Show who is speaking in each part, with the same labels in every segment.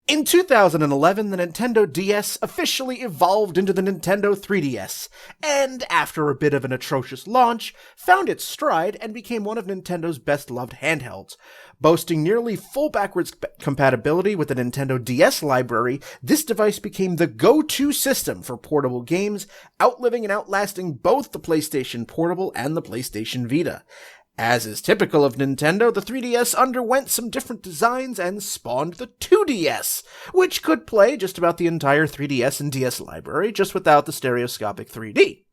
Speaker 1: In 2011, the Nintendo DS officially evolved into the Nintendo 3DS, and after a bit of an atrocious launch, found its stride and became one of Nintendo's best-loved handhelds. Boasting nearly full backwards compatibility with the Nintendo DS library, this device became the go-to system for portable games, outliving and outlasting both the PlayStation Portable and the PlayStation Vita. As is typical of Nintendo, the 3DS underwent some different designs and spawned the 2DS, which could play just about the entire 3DS and DS library, just without the stereoscopic 3D.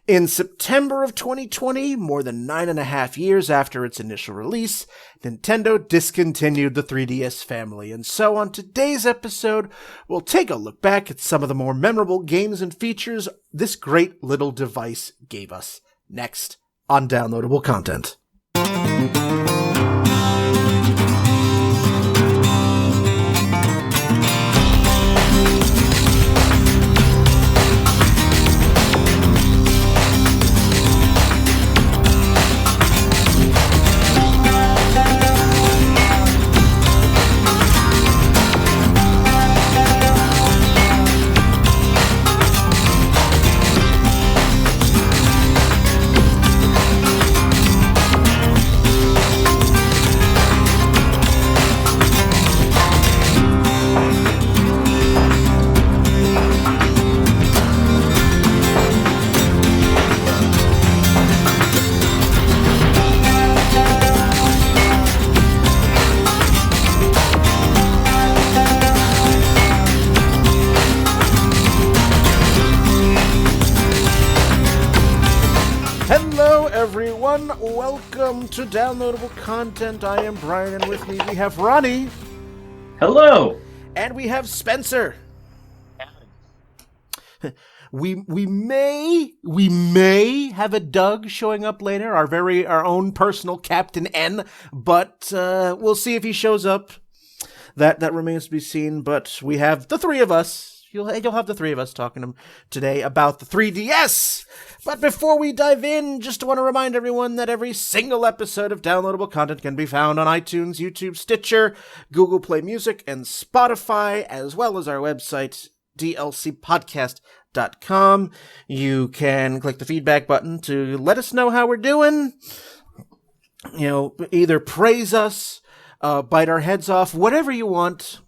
Speaker 1: In September of 2020, more than 9.5 years after its initial release, Nintendo discontinued the 3DS family, and so on today's episode, we'll take a look back at some of the more memorable games and features this great little device gave us. Next on Downloadable Content. Welcome to Downloadable Content. I am Brian, and with me we have Ronny.
Speaker 2: Hello.
Speaker 1: And we have Spencer. We may have a Doug showing up later, our own personal Captain N, but we'll see if he shows up. That remains to be seen, but we have the three of us. You'll have the three of us talking today about the 3DS. But before we dive in, just want to remind everyone that every single episode of Downloadable Content can be found on iTunes, YouTube, Stitcher, Google Play Music, and Spotify, as well as our website, dlcpodcast.com. You can click the feedback button to let us know how we're doing. Either praise us, bite our heads off, whatever you want.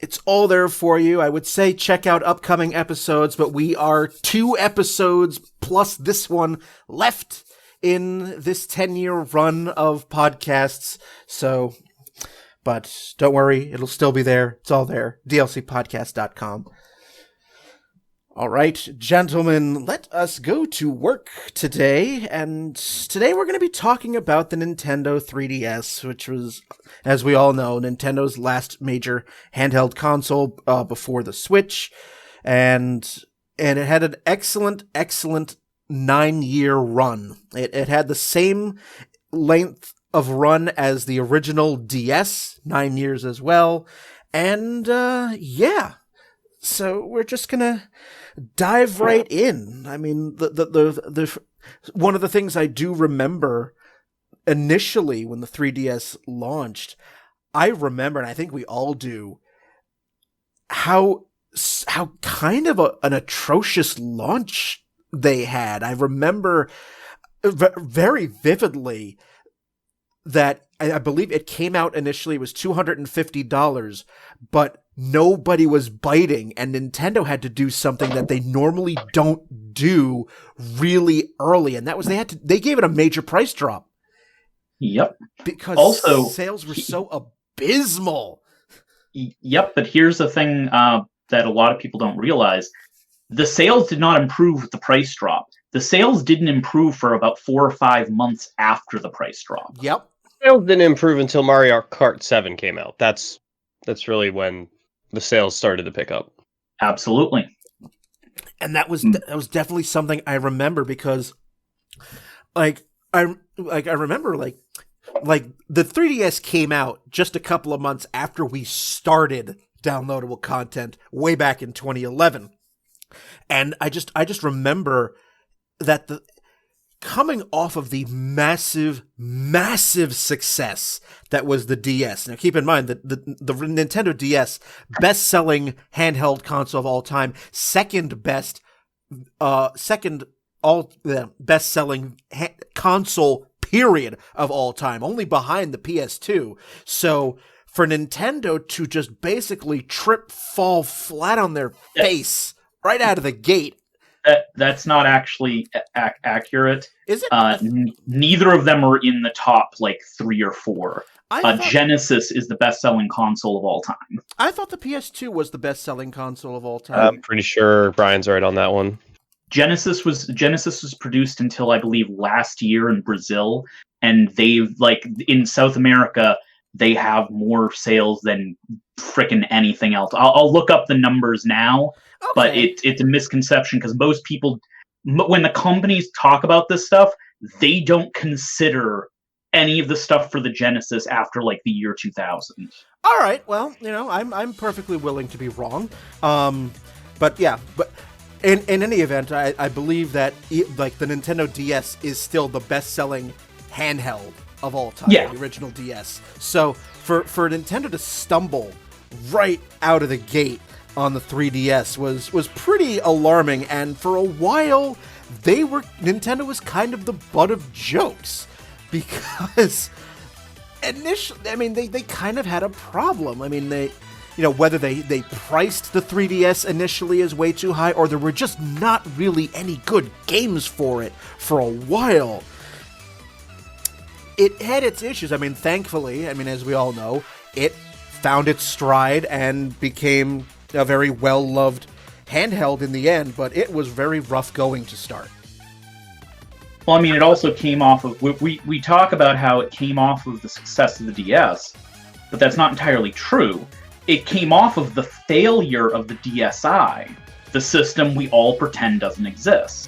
Speaker 1: It's all there for you. I would say check out upcoming episodes, but we are 2 episodes plus this one left in this 10-year run of podcasts. So, but don't worry, it'll still be there. It's all there. dlcpodcast.com. All right, gentlemen, let us go to work today, and today we're going to be talking about the Nintendo 3DS, which was, as we all know, Nintendo's last major handheld console before the Switch, and it had an excellent 9-year run. It had the same length of run as the original DS, 9 years as well, and yeah. So we're just gonna dive right in. I mean, the one of the things I do remember initially when the 3DS launched, I remember, and I think we all do, how kind of an atrocious launch they had. I remember very vividly that I believe it came out initially, it was $250, but nobody was biting, and Nintendo had to do something that they normally don't do really early, and that was they gave it a major price drop.
Speaker 2: Yep.
Speaker 1: Because
Speaker 2: also,
Speaker 1: sales were so abysmal.
Speaker 2: Yep, but here's the thing that a lot of people don't realize. The sales did not improve with the price drop. The sales didn't improve for about 4 or 5 months after the price drop.
Speaker 1: Yep.
Speaker 3: Sales didn't improve until Mario Kart 7 came out. That's really when the sales started to pick up.
Speaker 2: Absolutely.
Speaker 1: And that was definitely something I remember, because I remember the 3DS came out just a couple of months after we started Downloadable Content way back in 2011. And I just remember that coming off of the massive, massive success that was the DS. Now, keep in mind that the Nintendo DS, best-selling handheld console of all time, second best-selling console period of all time, only behind the PS2. So for Nintendo to just basically fall flat on their face right out of the gate.
Speaker 2: That's not actually accurate.
Speaker 1: Is it?
Speaker 2: Neither of them are in the top like 3 or 4. Genesis is the best-selling console of all time.
Speaker 1: I thought the PS2 was the best-selling console of all time.
Speaker 3: I'm pretty sure Brian's right on that one.
Speaker 2: Genesis was produced until I believe last year in Brazil, and they've like in South America they have more sales than frickin' anything else. I'll look up the numbers now, okay. But it's a misconception because most people, when the companies talk about this stuff, they don't consider any of the stuff for the Genesis after like the year 2000.
Speaker 1: All right, well, I'm perfectly willing to be wrong, but yeah, but. In any event, I believe that like the Nintendo DS is still the best-selling handheld of all time, the original DS. So for Nintendo to stumble right out of the gate on the 3DS was pretty alarming, and for a while Nintendo was kind of the butt of jokes because initially, I mean, they kind of had a problem. I mean, whether they priced the 3DS initially as way too high, or there were just not really any good games for it for a while. It had its issues. I mean, thankfully, as we all know, it found its stride and became a very well-loved handheld in the end, but it was very rough going to start.
Speaker 2: Well, I mean, it also came off of... We talk about how it came off of the success of the DS, but that's not entirely true. It came off of the failure of the DSi, the system we all pretend doesn't exist.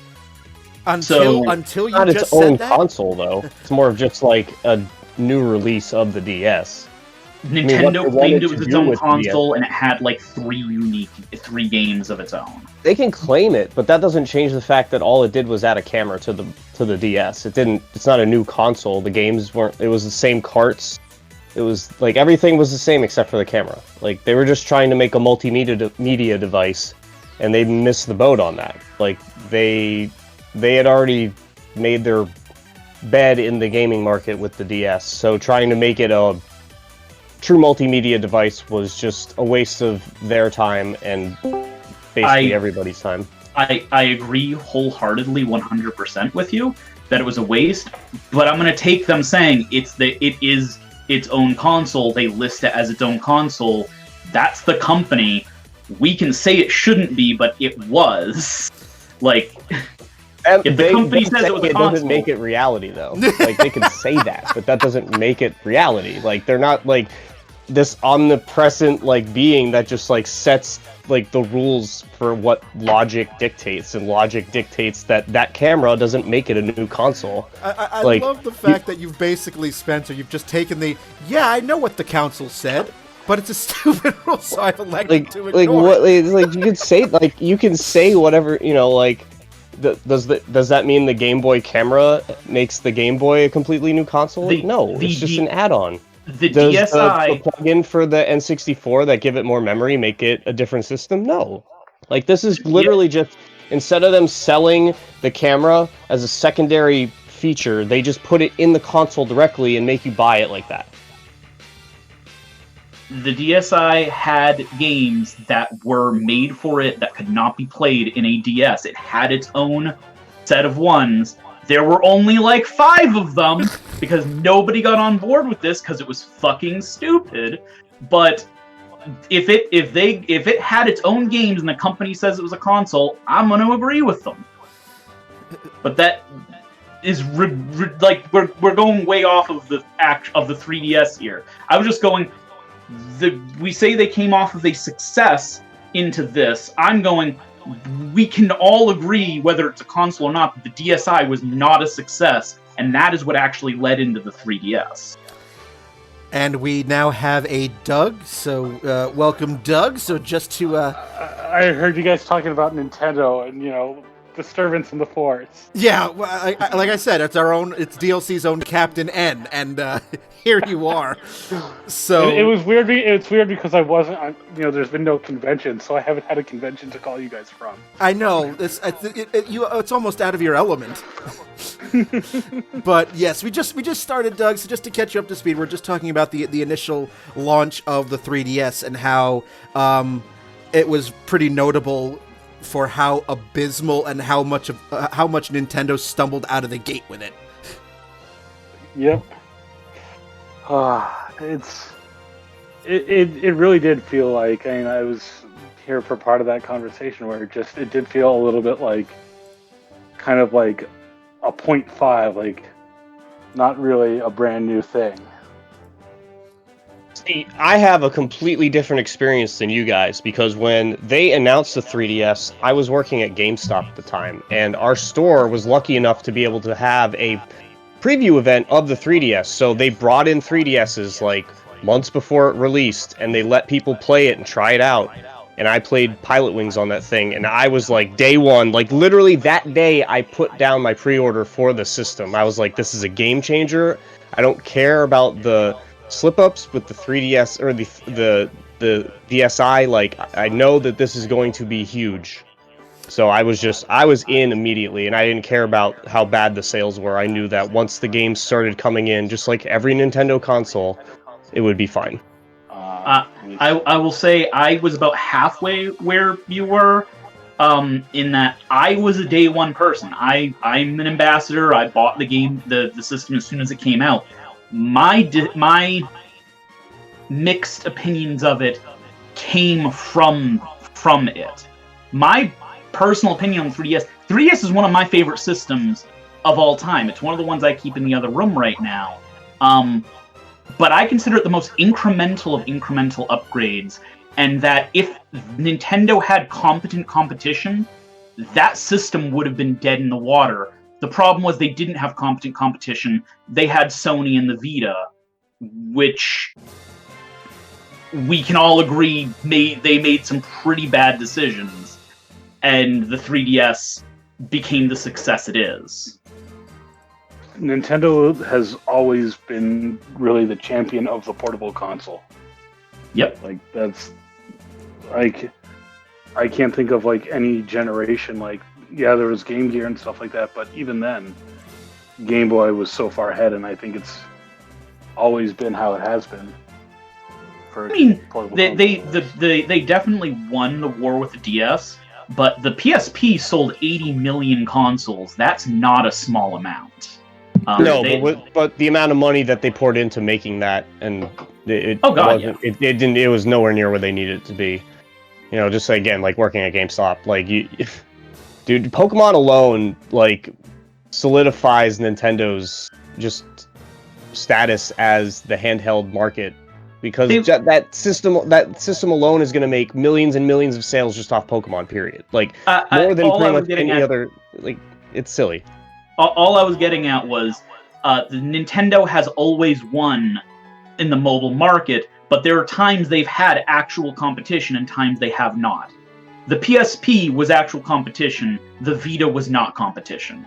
Speaker 1: Until you
Speaker 3: just
Speaker 1: said
Speaker 3: that? Not its own
Speaker 1: that?
Speaker 3: console, though. It's more of just like a new release of the DS.
Speaker 2: Nintendo claimed it was its own console, and it had like 3 games of its own.
Speaker 3: They can claim it, but that doesn't change the fact that all it did was add a camera to the DS. It's not a new console. The games weren't. It was the same carts. It was like everything was the same except for the camera. Like they were just trying to make a multimedia device, and they missed the boat on that. Like they had already made their bed in the gaming market with the DS, so trying to make it a true multimedia device was just a waste of their time and basically everybody's time.
Speaker 2: I agree wholeheartedly 100% with you that it was a waste, but I'm going to take them saying it is its own console. They list it as its own console. That's the company. We can say it shouldn't be, but it was. Like, if the company says it was a console,
Speaker 3: doesn't make it reality, though. Like, they can say that, but that doesn't make it reality. Like, they're not, like, this omnipresent, like, being that just, like, sets, like, the rules for what logic dictates, and logic dictates that camera doesn't make it a new console.
Speaker 1: I love the fact that you've basically, Spencer, you've just taken I know what the council said, but it's a stupid rule, so I've elected to ignore it.
Speaker 3: Like, you can say whatever, like, does that mean the Game Boy camera makes the Game Boy a completely new console? No, it's just an add-on.
Speaker 2: The
Speaker 3: Does
Speaker 2: DSi...
Speaker 3: the plug-in for the N64 that give it more memory make it a different system? No. Like, this is literally just, instead of them selling the camera as a secondary feature, they just put it in the console directly and make you buy it like that.
Speaker 2: The DSi had games that were made for it that could not be played in a DS. It had its own set of ones. There were only like 5 of them because nobody got on board with this because it was fucking stupid. But if it had its own games and the company says it was a console, I'm going to agree with them. But that is like we're going way off of the 3DS here. I was just going. We say they came off of a success into this. I'm going. We can all agree, whether it's a console or not, that the DSi was not a success, and that is what actually led into the 3DS.
Speaker 1: And we now have a Doug, so welcome, Doug. So just to...
Speaker 4: I heard you guys talking about Nintendo, and, disturbance in the force.
Speaker 1: Yeah, well, like I said, it's DLC's own Captain N, and here you are. So
Speaker 4: It was weird. It's weird because I wasn't. There's been no convention, so I haven't had a convention to call you guys from.
Speaker 1: I know it's almost out of your element. But yes, we just started, Doug. So just to catch you up to speed, we're just talking about the initial launch of the 3DS and how it was pretty notable for how abysmal and how much Nintendo stumbled out of the gate with it.
Speaker 4: Yep. It really did feel like, I was here for part of that conversation where it did feel a little bit like, kind of like a 0.5, like not really a brand new thing.
Speaker 3: See, I have a completely different experience than you guys, because when they announced the 3DS, I was working at GameStop at the time, and our store was lucky enough to be able to have a preview event of the 3DS, so they brought in 3DSs like months before it released, and they let people play it and try it out, and I played Pilot Wings on that thing, and I was like, day one, like literally that day I put down my pre-order for the system. I was like, this is a game changer. I don't care about the slip-ups with the 3DS or the DSi. Like, I know that this is going to be huge. So I was in immediately, and I didn't care about how bad the sales were. I knew that once the games started coming in, just like every Nintendo console, it would be fine.
Speaker 2: I will say I was about halfway where you were, in that I was a day one person. I'm an ambassador. I bought the game, the system as soon as it came out. My mixed opinions of it came from it. My personal opinion on 3DS is one of my favorite systems of all time. It's one of the ones I keep in the other room right now. But I consider it the most incremental of incremental upgrades, and that if Nintendo had competent competition, that system would have been dead in the water. The problem was they didn't have competent competition. They had Sony and the Vita, which we can all agree they made some pretty bad decisions, and the 3DS became the success it is.
Speaker 4: Nintendo has always been really the champion of the portable console.
Speaker 2: Yep.
Speaker 4: Like, that's... I can't think of, like, any generation, like, yeah, there was Game Gear and stuff like that, but even then, Game Boy was so far ahead, and I think it's always been how it has been.
Speaker 2: They definitely won the war with the DS, but the PSP sold 80 million consoles. That's not a small amount.
Speaker 3: But the amount of money that they poured into making that, and it was nowhere near where they needed it to be. You know, just again, like working at GameStop, like dude, Pokemon alone like solidifies Nintendo's just status as the handheld market, because that system alone is going to make millions and millions of sales just off Pokemon. Period. Like more than pretty much any other. Like, it's silly.
Speaker 2: All I was getting at was the Nintendo has always won in the mobile market, but there are times they've had actual competition and times they have not. The PSP was actual competition. The Vita was not competition.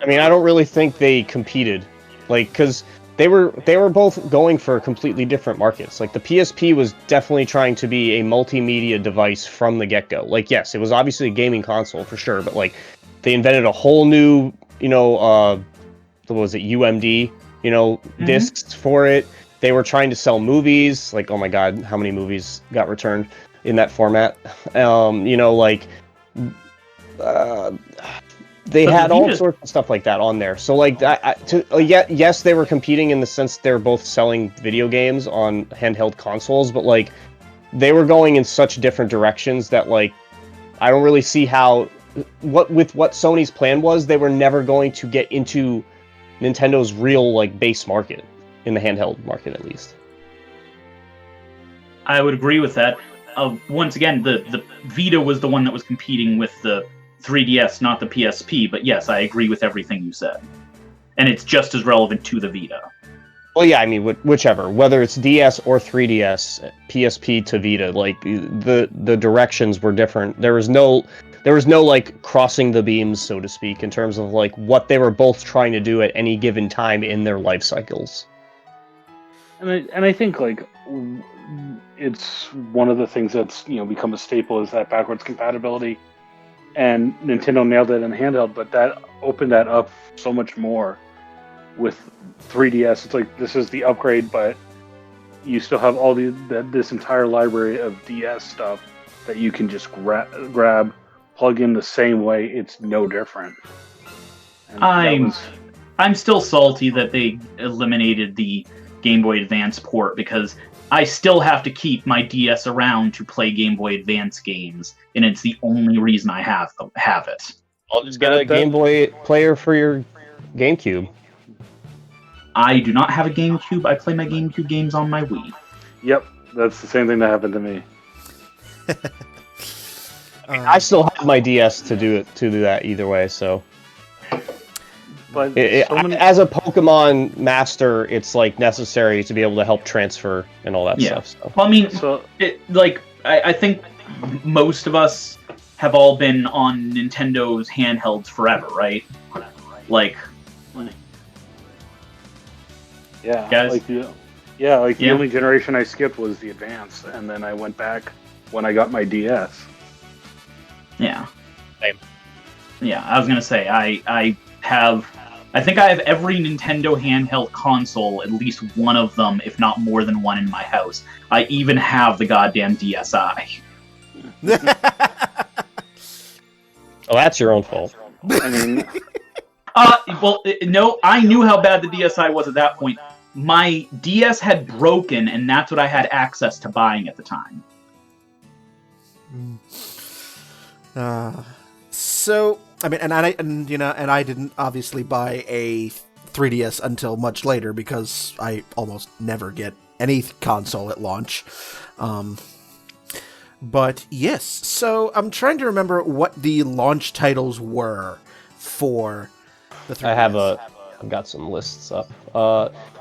Speaker 3: I mean, I don't really think they competed, like, because they were both going for completely different markets. Like, the PSP was definitely trying to be a multimedia device from the get-go. Like, yes, it was obviously a gaming console for sure, but like, they invented a whole new, what was it, UMD, discs for it. They were trying to sell movies. Like, oh my god, how many movies got returned in that format? They had all sorts of stuff like that on there. So, like, yes, they were competing in the sense they're both selling video games on handheld consoles, but, like, they were going in such different directions that, like, I don't really see how... What Sony's plan was, they were never going to get into Nintendo's real, like, base market, in the handheld market, at least.
Speaker 2: I would agree with that. Once again, the Vita was the one that was competing with the 3DS, not the PSP, but yes, I agree with everything you said. And it's just as relevant to the Vita.
Speaker 3: Well, yeah, I mean, whichever. Whether it's DS or 3DS, PSP to Vita, like, the directions were different. There there was no like crossing the beams, so to speak, in terms of like what they were both trying to do at any given time in their life cycles.
Speaker 4: And I think like it's one of the things that's become a staple is that backwards compatibility, and Nintendo nailed it in handheld, but that opened that up so much more with 3DS. It's like this is the upgrade, but you still have all this entire library of DS stuff that you can just grab, plug in the same way. It's no different. And
Speaker 2: I'm still salty that they eliminated the Game Boy Advance port, because I still have to keep my DS around to play Game Boy Advance games, and it's the only reason I have it.
Speaker 3: I'll just get a Game Boy player for your GameCube.
Speaker 2: I do not have a GameCube. I play my GameCube games on my Wii.
Speaker 4: Yep, that's the same thing that happened to me.
Speaker 3: I still have my DS to do that either way, so. But as a Pokemon master, it's like necessary to be able to help transfer and all that stuff. So.
Speaker 2: Well, I mean, I think most of us have all been on Nintendo's handhelds forever, right? Like,
Speaker 4: yeah,
Speaker 2: guys?
Speaker 4: The only generation I skipped was the Advance, and then I went back when I got my DS.
Speaker 2: Yeah.
Speaker 3: Same.
Speaker 2: Yeah, I was gonna say I think I have every Nintendo handheld console, at least one of them, if not more than one, in my house. I even have the goddamn DSi.
Speaker 3: Oh, that's your own fault.
Speaker 4: I mean,
Speaker 2: no, I knew how bad the DSi was at that point. My DS had broken, and that's what I had access to buying at the time.
Speaker 1: So, I mean, and I didn't obviously buy a 3DS until much later because I almost never get any console at launch. But yes, so I'm trying to remember what the launch titles were for the 3DS.
Speaker 3: I've got some lists up.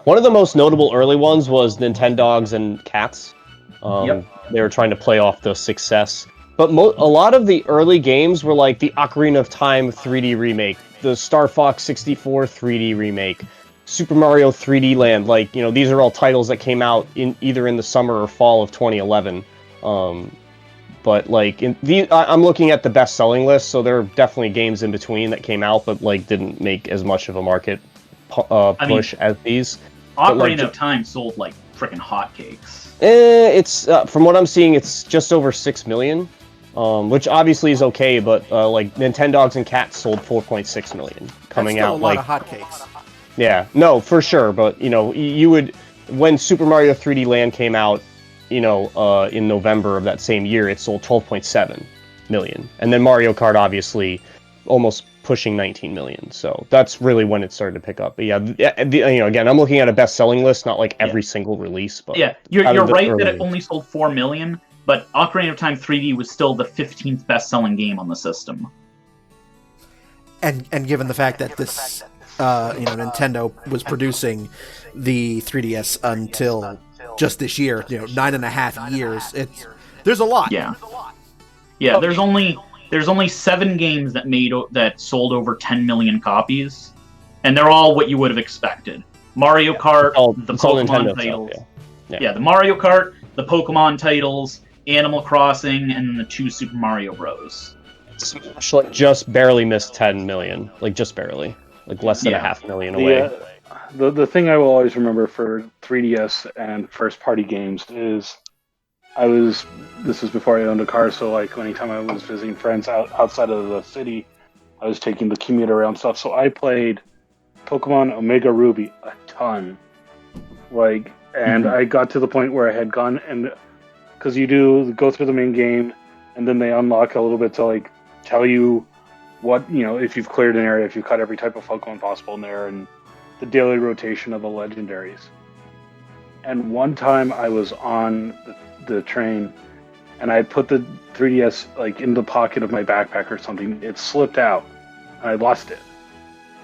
Speaker 3: One of the most notable early ones was Nintendogs and Cats. They were trying to play off the success. But a lot of the early games were like the Ocarina of Time 3D remake, the Star Fox 64 3D remake, Super Mario 3D Land. Like, these are all titles that came out either in the summer or fall of 2011. But like I'm looking at the best-selling list, so there are definitely games in between that came out, but like didn't make as much of a market push as these.
Speaker 2: Ocarina of Time sold like freaking hotcakes.
Speaker 3: It's from what I'm seeing, it's just over 6 million. Which obviously is okay, but like Nintendogs and Cats sold 4.6 million coming out.
Speaker 1: That's still a lot of hotcakes.
Speaker 3: Yeah, no, for sure. But you would, when Super Mario 3D Land came out, in November of that same year, it sold 12.7 million, and then Mario Kart obviously almost pushing 19 million. So that's really when it started to pick up. But yeah, again, I'm looking at a best-selling list, not like every single release. But
Speaker 2: yeah, you're right that it only sold 4 million. But Ocarina of Time 3D was still the 15th best-selling game on the system.
Speaker 1: And given the fact that this, Nintendo was producing the 3DS until just this year, 9.5 years, there's a lot.
Speaker 2: Yeah. Yeah, there's only 7 games that sold over 10 million copies, and they're all what you would have expected. Mario Kart, the Pokemon titles. Yeah, the Mario Kart, the Pokemon titles, Animal Crossing, and then the 2 Super Mario Bros.
Speaker 3: Smash just barely missed 10 million, like just barely, like less than 500,000 away.
Speaker 4: The thing I will always remember for 3DS and first-party games is this was before I owned a car, so like anytime I was visiting friends outside of the city, I was taking the commute around stuff. So I played Pokemon Omega Ruby a ton, and I got to the point where I had gone and. Because you go through the main game, and then they unlock a little bit to like tell you what if you've cleared an area, if you've caught every type of Pokemon possible in there, and the daily rotation of the legendaries. And one time I was on the train, and I had put the 3DS like in the pocket of my backpack or something. It slipped out, and I lost it.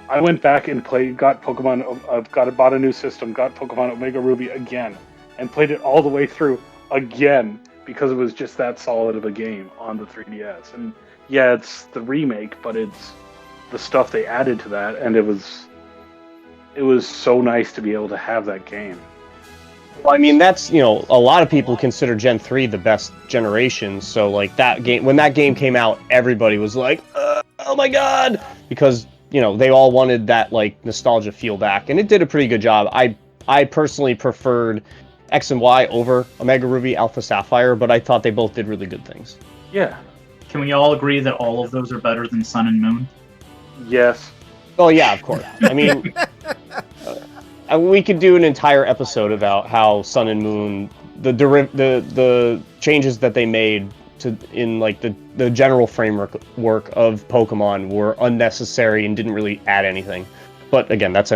Speaker 4: I went back and got Pokemon. Bought a new system, got Pokemon Omega Ruby again, and played it all the way through. Again, because it was just that solid of a game on the 3DS. And yeah, it's the remake, but it's the stuff they added to that, and it was so nice to be able to have that game.
Speaker 3: Well, I mean, that's, a lot of people consider Gen 3 the best generation, so, like, that game, when that game came out, everybody was like, oh my god! Because, they all wanted that, like, nostalgia feel back, and it did a pretty good job. I personally preferred X and Y over Omega Ruby, Alpha Sapphire, but I thought they both did really good things.
Speaker 4: Yeah.
Speaker 2: Can we all agree that all of those are better than Sun and Moon?
Speaker 4: Yes.
Speaker 3: Oh, yeah, of course. I mean... we could do an entire episode about how Sun and Moon, the changes that they made in like the general framework of Pokemon were unnecessary and didn't really add anything. But again, that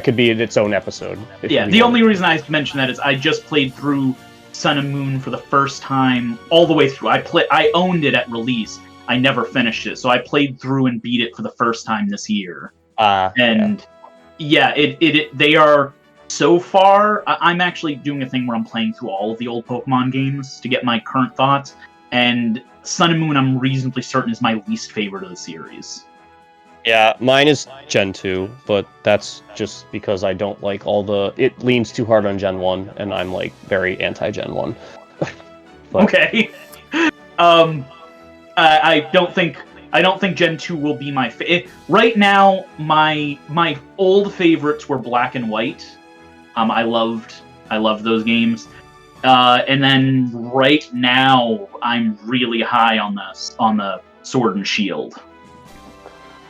Speaker 3: could be its own episode.
Speaker 2: Yeah, the only reason I mention that is I just played through Sun and Moon for the first time all the way through. I owned it at release. I never finished it, so I played through and beat it for the first time this year. Yeah, they are, so far, I'm actually doing a thing where I'm playing through all of the old Pokemon games to get my current thoughts, and Sun and Moon I'm reasonably certain is my least favorite of the series.
Speaker 3: Yeah, mine is Gen 2, but that's just because I don't like it leans too hard on Gen 1, and I'm, like, very anti-Gen 1.
Speaker 2: Okay. I don't think Gen 2 will be my favorite. Right now, my old favorites were Black and White. I loved those games. And then right now, I'm really high on the Sword and Shield.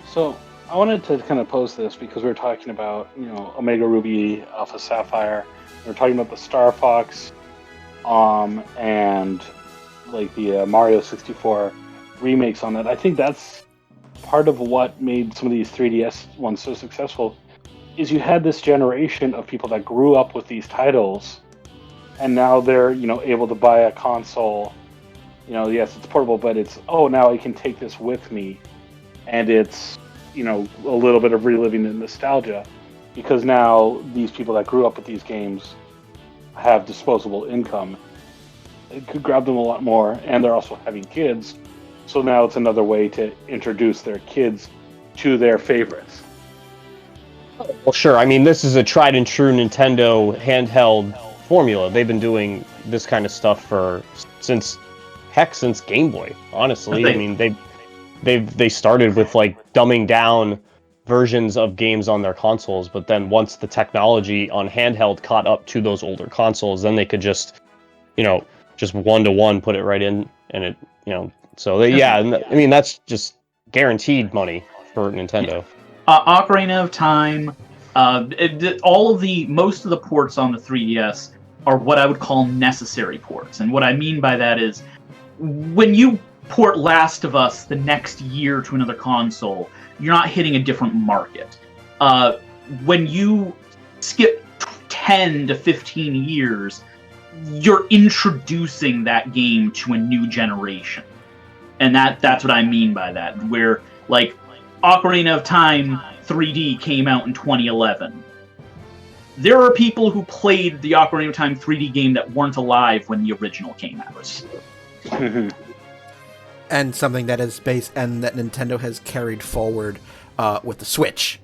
Speaker 4: So I wanted to kind of pose this because we were talking about Omega Ruby, Alpha Sapphire. We were talking about the Star Fox, and like the Mario 64 remakes on that. I think that's part of what made some of these 3DS ones so successful, is you had this generation of people that grew up with these titles, and now they're able to buy a console. Yes, it's portable, but it's now I can take this with me, and it's a little bit of reliving the nostalgia, because now these people that grew up with these games have disposable income. It could grab them a lot more, and they're also having kids. So now it's another way to introduce their kids to their favorites.
Speaker 3: Well, sure. I mean, this is a tried and true Nintendo handheld formula. They've been doing this kind of stuff since Game Boy. Honestly, I mean, they started with like dumbing down versions of games on their consoles, but then once the technology on handheld caught up to those older consoles, then they could just one-to-one put it right in, and it So I mean that's just guaranteed money for Nintendo.
Speaker 2: Ocarina of Time, most of the ports on the 3DS are what I would call necessary ports, and what I mean by that is when you port Last of Us the next year to another console, you're not hitting a different market. When you skip 10 to 15 years, you're introducing that game to a new generation. And that's what I mean by that, where, like, Ocarina of Time 3D came out in 2011. There are people who played the Ocarina of Time 3D game that weren't alive when the original came out.
Speaker 1: And something that is based and that Nintendo has carried forward with the Switch.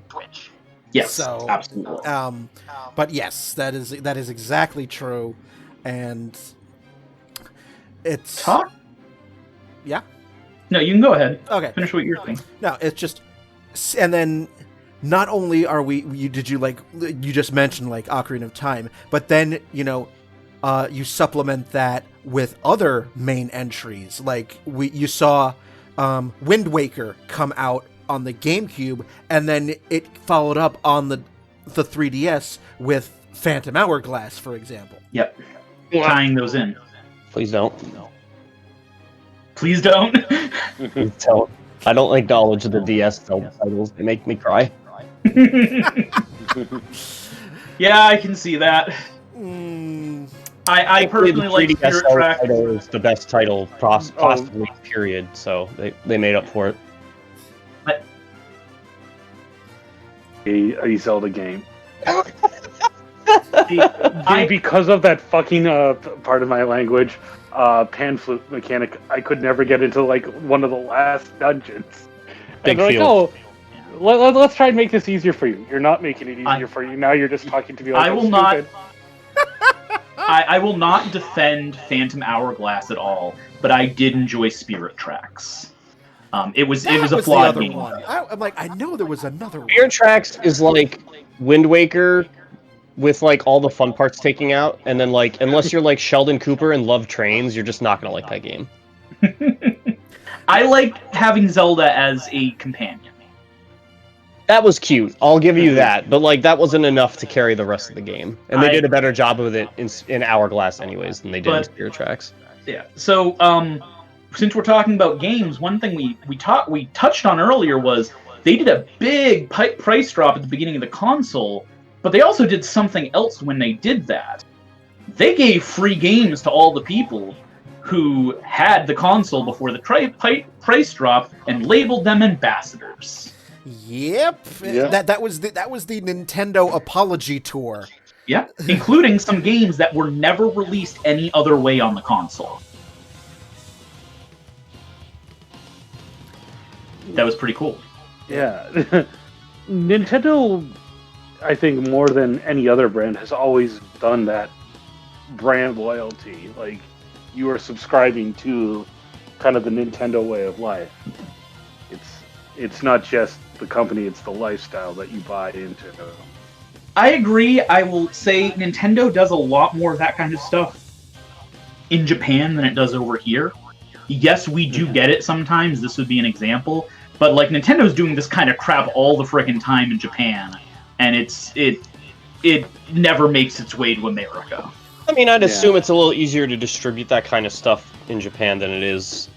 Speaker 2: Yes,
Speaker 1: so,
Speaker 2: absolutely.
Speaker 1: But yes, that is exactly true, and it's yeah.
Speaker 2: No, you can go ahead.
Speaker 1: Okay,
Speaker 2: finish what you're saying.
Speaker 1: No, it's just, and then not only are you just mentioned like Ocarina of Time, but then you supplement that with other main entries. Like you saw Wind Waker come out on the GameCube, and then it followed up on the 3DS with Phantom Hourglass, for example.
Speaker 2: Yep. Tying those in.
Speaker 3: Please don't.
Speaker 2: Please don't.
Speaker 3: Please don't. I don't acknowledge the DS titles. They make me cry.
Speaker 2: Yeah, I can see that. I personally like Spirit Track.
Speaker 3: Title is the best title possibly, period. So they made up for it.
Speaker 4: A Zelda game. Because of that fucking part of my language, pan flute mechanic, I could never get into like one of the last dungeons.
Speaker 3: Big
Speaker 4: and they're
Speaker 3: field.
Speaker 4: like, oh, let's try and make this easier for you. You're not making it easier for you. Now you're just talking to me like
Speaker 2: I will
Speaker 4: stupid.
Speaker 2: I will not defend Phantom Hourglass at all, but I did enjoy Spirit Tracks. It was a flawed game.
Speaker 1: I'm like, I know there was another one.
Speaker 3: Spirit Tracks is like Wind Waker with like all the fun parts taking out, and then like unless you're like Sheldon Cooper and love trains, you're just not gonna like that game.
Speaker 2: I liked having Zelda as a companion.
Speaker 3: That was cute. I'll give you that, but like that wasn't enough to carry the rest of the game, and they did a better job with it in Hourglass, anyways, than they did in Spirit Tracks.
Speaker 2: Yeah. So, since we're talking about games, one thing we touched on earlier was they did a big price drop at the beginning of the console, but they also did something else when they did that. They gave free games to all the people who had the console before the price drop and labeled them ambassadors.
Speaker 1: Yep. That was the Nintendo apology tour.
Speaker 2: Yeah, including some games that were never released any other way on the console. That was pretty cool.
Speaker 4: Yeah. Nintendo, I think more than any other brand, has always done that brand loyalty. Like, you are subscribing to kind of the Nintendo way of life. It's not just the company, it's the lifestyle that you buy into.
Speaker 2: I agree. I will say Nintendo does a lot more of that kind of stuff in Japan than it does over here. Yes, we do get it sometimes. This would be an example. But like Nintendo's doing this kind of crap all the frickin' time in Japan, and it never makes its way to America.
Speaker 3: I mean, I'd assume it's a little easier to distribute that kind of stuff in Japan than it is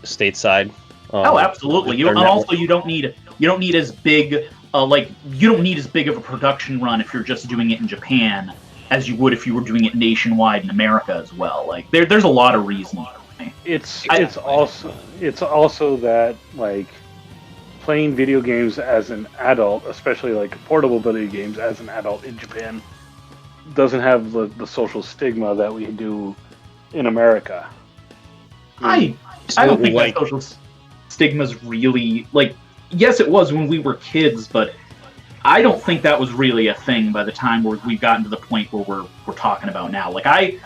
Speaker 3: stateside.
Speaker 2: Oh, absolutely. Also, you don't need as big you don't need as big of a production run if you're just doing it in Japan as you would if you were doing it nationwide in America as well. Like there's a lot of reasons.
Speaker 4: It's also that like playing video games as an adult, especially like portable video games as an adult in Japan, doesn't have the social stigma that we do in America.
Speaker 2: I don't think that social stigma's really like. Yes, it was when we were kids, but I don't think that was really a thing by the time we've gotten to the point where we're talking about now. Like I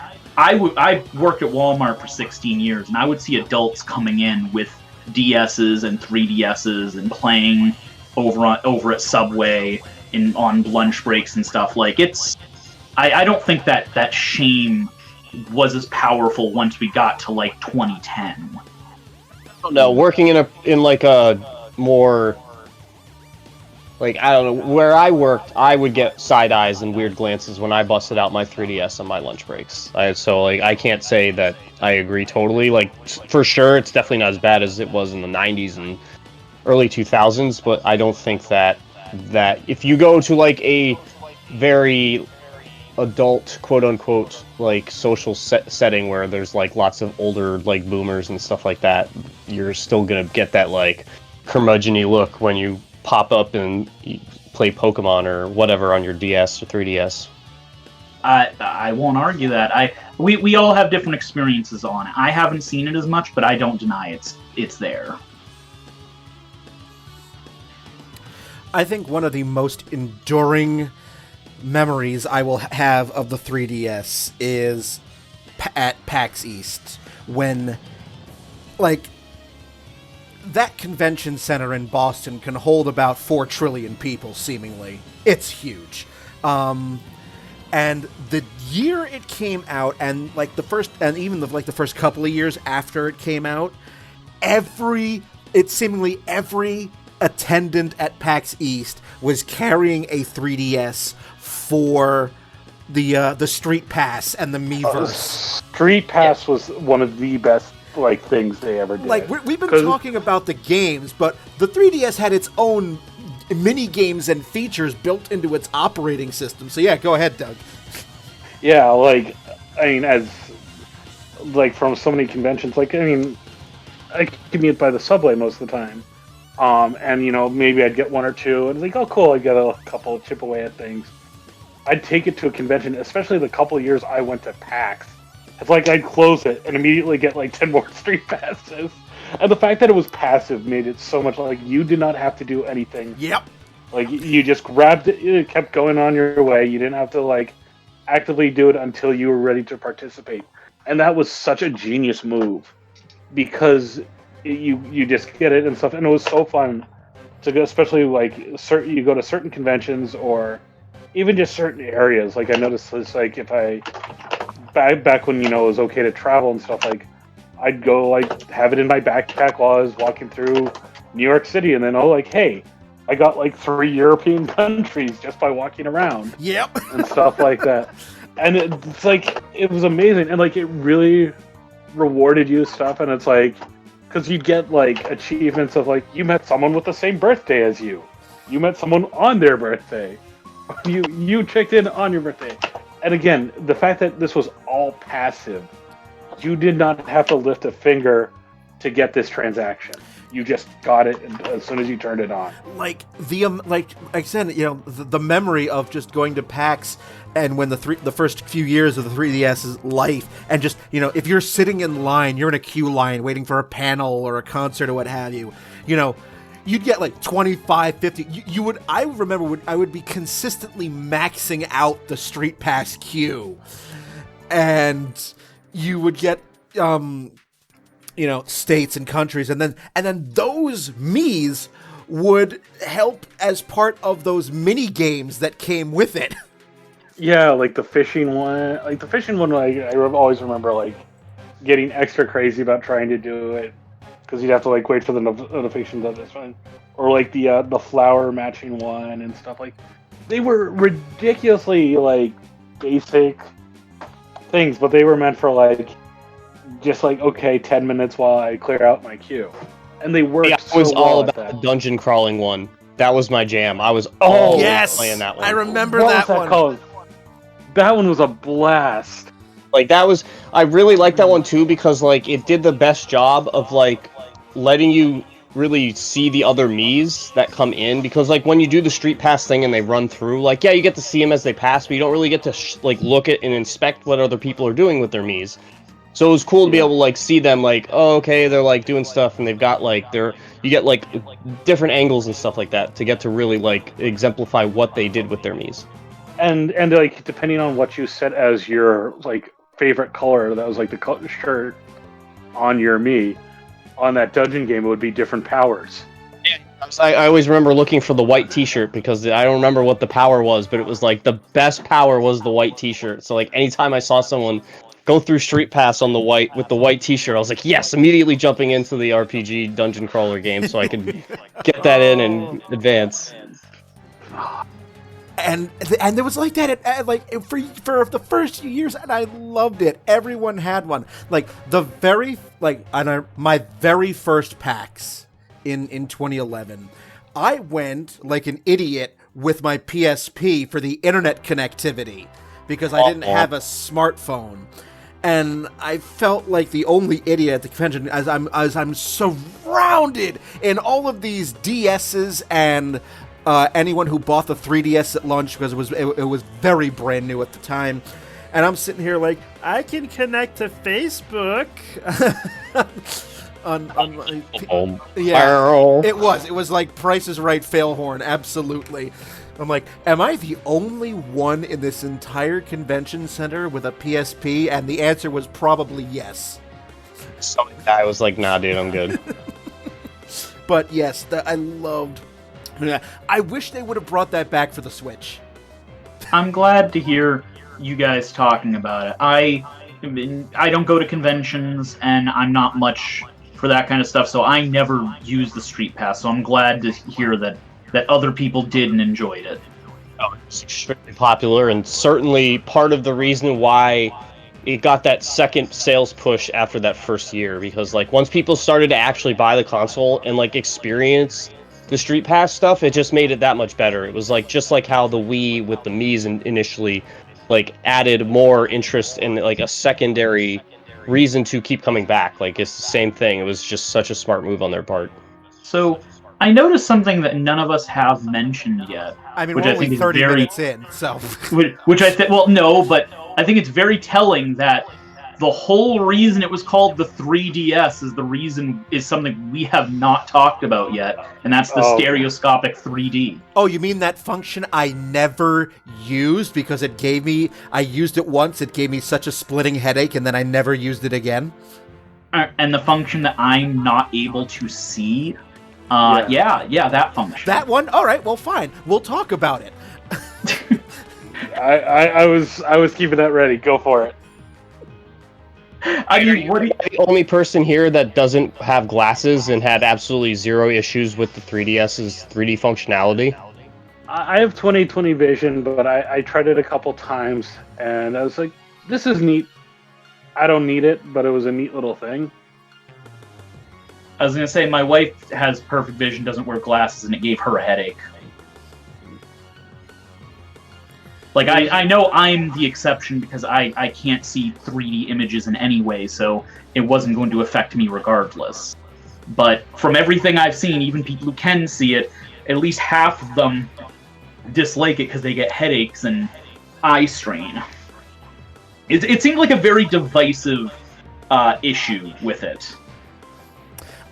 Speaker 2: worked at Walmart for 16 years, and I would see adults coming in with DSs and 3DSs and playing over at Subway on lunch breaks and stuff. Like I don't think that shame was as powerful once we got to like 2010.
Speaker 3: No, working in like a more like I don't know where I worked, I would get side eyes and weird glances when I busted out my 3DS on my lunch breaks. So I can't say that I agree totally. Like for sure, it's definitely not as bad as it was in the 90s and early 2000s. But I don't think that if you go to like a very adult quote unquote like social setting where there's like lots of older like boomers and stuff like that, you're still gonna get that like curmudgeon-y look when you pop up and play Pokemon or whatever on your DS or 3DS.
Speaker 2: I won't argue that. We all have different experiences on it. I haven't seen it as much, but I don't deny it's there.
Speaker 1: I think one of the most enduring memories I will have of the 3DS is at PAX East, when like that convention center in Boston can hold about 4 trillion people, seemingly. It's huge. And the year it came out, and like the first couple of years after it came out, seemingly every attendant at PAX East was carrying a 3DS for the Street Pass and the Miiverse.
Speaker 4: Street Pass was one of the best things they ever did.
Speaker 1: Like we've been talking about the games, but the 3DS had its own mini games and features built into its operating system. So yeah, go ahead, Doug.
Speaker 4: Yeah, as from so many conventions, I commute by the subway most of the time. And maybe I'd get one or two, and oh cool, I'd get a couple, chip away at things. I'd take it to a convention, especially the couple of years I went to PAX. It's like I'd close it and immediately get like 10 more street passes. And the fact that it was passive made it so much like you did not have to do anything.
Speaker 1: Yep.
Speaker 4: Like you just grabbed it, it kept going on your way. You didn't have to like actively do it until you were ready to participate. And that was such a genius move because you just get it and stuff. And it was so fun to go, especially like you go to certain conventions or even just certain areas. Like I noticed this, like if I back when it was okay to travel and stuff, like I'd go like have it in my backpack while I was walking through New York City, and then like, hey, I got like 3 European countries just by walking around.
Speaker 1: Yep.
Speaker 4: And stuff like that. And it's like it was amazing, and like it really rewarded you stuff. And it's like because you'd get like achievements of like you met someone with the same birthday as you met someone on their birthday, you checked in on your birthday. And again, the fact that this was all passive, you did not have to lift a finger to get this transaction. You just got it as soon as you turned it on.
Speaker 1: Like like I said, the memory of just going to PAX and when the first few years of the 3DS's life, and just if you're sitting in line, you're in a queue line waiting for a panel or a concert or what have you, you'd get like 25, 50. I remember I would be consistently maxing out the Street Pass queue, and you would get states and countries, and then those Miis would help as part of those mini games that came with it.
Speaker 4: Yeah, like the fishing one. Like the fishing one, I always remember like getting extra crazy about trying to do it because you'd have to like wait for the notifications of this one, or like the flower matching one and stuff. Like they were ridiculously like basic things, but they were meant for like just like, okay, 10 minutes while I clear out my queue. And they worked so well.
Speaker 3: It was all about the dungeon crawling one. That was my jam. I was always playing that one.
Speaker 1: I remember
Speaker 4: What
Speaker 1: that
Speaker 4: was
Speaker 1: one.
Speaker 4: Called? That one was a blast.
Speaker 3: Like I really liked that one too because like it did the best job of like letting you really see the other Miis that come in, because like when you do the street pass thing and they run through, like you get to see them as they pass, but you don't really get to like look at and inspect what other people are doing with their Miis. So it was cool to be able to like see them like, oh, okay, they're like doing stuff and they've got like you get like different angles and stuff like that to get to really like exemplify what they did with their Miis.
Speaker 4: And like depending on what you set as your like favorite color, that was like the shirt on your Mii, on that dungeon game, it would be different powers.
Speaker 3: I always remember looking for the white t-shirt because I don't remember what the power was, but it was like the best power was the white t-shirt. So like anytime I saw someone go through Street Pass on the white t-shirt, I was like, yes, immediately jumping into the RPG dungeon crawler game so I could get that in advance.
Speaker 1: And there was like that for the first few years, and I loved it. Everyone had one. Like my very first PAX in 2011, I went like an idiot with my PSP for the internet connectivity because I didn't have a smartphone. And I felt like the only idiot at the convention as I'm surrounded in all of these DSs and anyone who bought the 3DS at launch because it was very brand new at the time. And I'm sitting here like, I can connect to Facebook. It was like Price is Right Failhorn, absolutely. I'm like, am I the only one in this entire convention center with a PSP? And the answer was probably yes.
Speaker 3: So I was like, nah, dude, I'm good.
Speaker 1: But yes, I loved. I wish they would have brought that back for the Switch.
Speaker 2: I'm glad to hear you guys talking about it. I don't go to conventions, and I'm not much for that kind of stuff, so I never use the Street Pass. So I'm glad to hear that other people did and enjoyed it.
Speaker 3: Oh, it's extremely popular, and certainly part of the reason why it got that second sales push after that first year, because like once people started to actually buy the console and like experience the Street Pass stuff, it just made it that much better. It was like just like how the Wii with the Miis initially like added more interest and like a secondary reason to keep coming back. Like it's the same thing. It was just such a smart move on their part.
Speaker 2: So I noticed something that none of us have mentioned yet.
Speaker 1: I mean,
Speaker 2: which
Speaker 1: we're
Speaker 2: I
Speaker 1: only
Speaker 2: think is
Speaker 1: 30
Speaker 2: very,
Speaker 1: minutes in, so...
Speaker 2: which I think, well, no, but I think it's very telling that the whole reason it was called the 3DS is something we have not talked about yet, and that's the stereoscopic 3D.
Speaker 1: Oh, you mean that function I never used because I used it once, it gave me such a splitting headache, and then I never used it again?
Speaker 2: And the function that I'm not able to see, that function.
Speaker 1: That one? All right, well, fine. We'll talk about it.
Speaker 4: I was keeping that ready. Go for it.
Speaker 2: I mean, what do you...
Speaker 3: The only person here that doesn't have glasses and had absolutely zero issues with the 3DS's 3D functionality?
Speaker 4: I have 20/20 vision, but I tried it a couple times, and I was like, this is neat. I don't need it, but it was a neat little thing.
Speaker 2: I was going to say, my wife has perfect vision, doesn't wear glasses, and it gave her a headache. Like, I know I'm the exception because I can't see 3D images in any way, so it wasn't going to affect me regardless. But from everything I've seen, even people who can see it, at least half of them dislike it because they get headaches and eye strain. It seemed like a very divisive issue with it.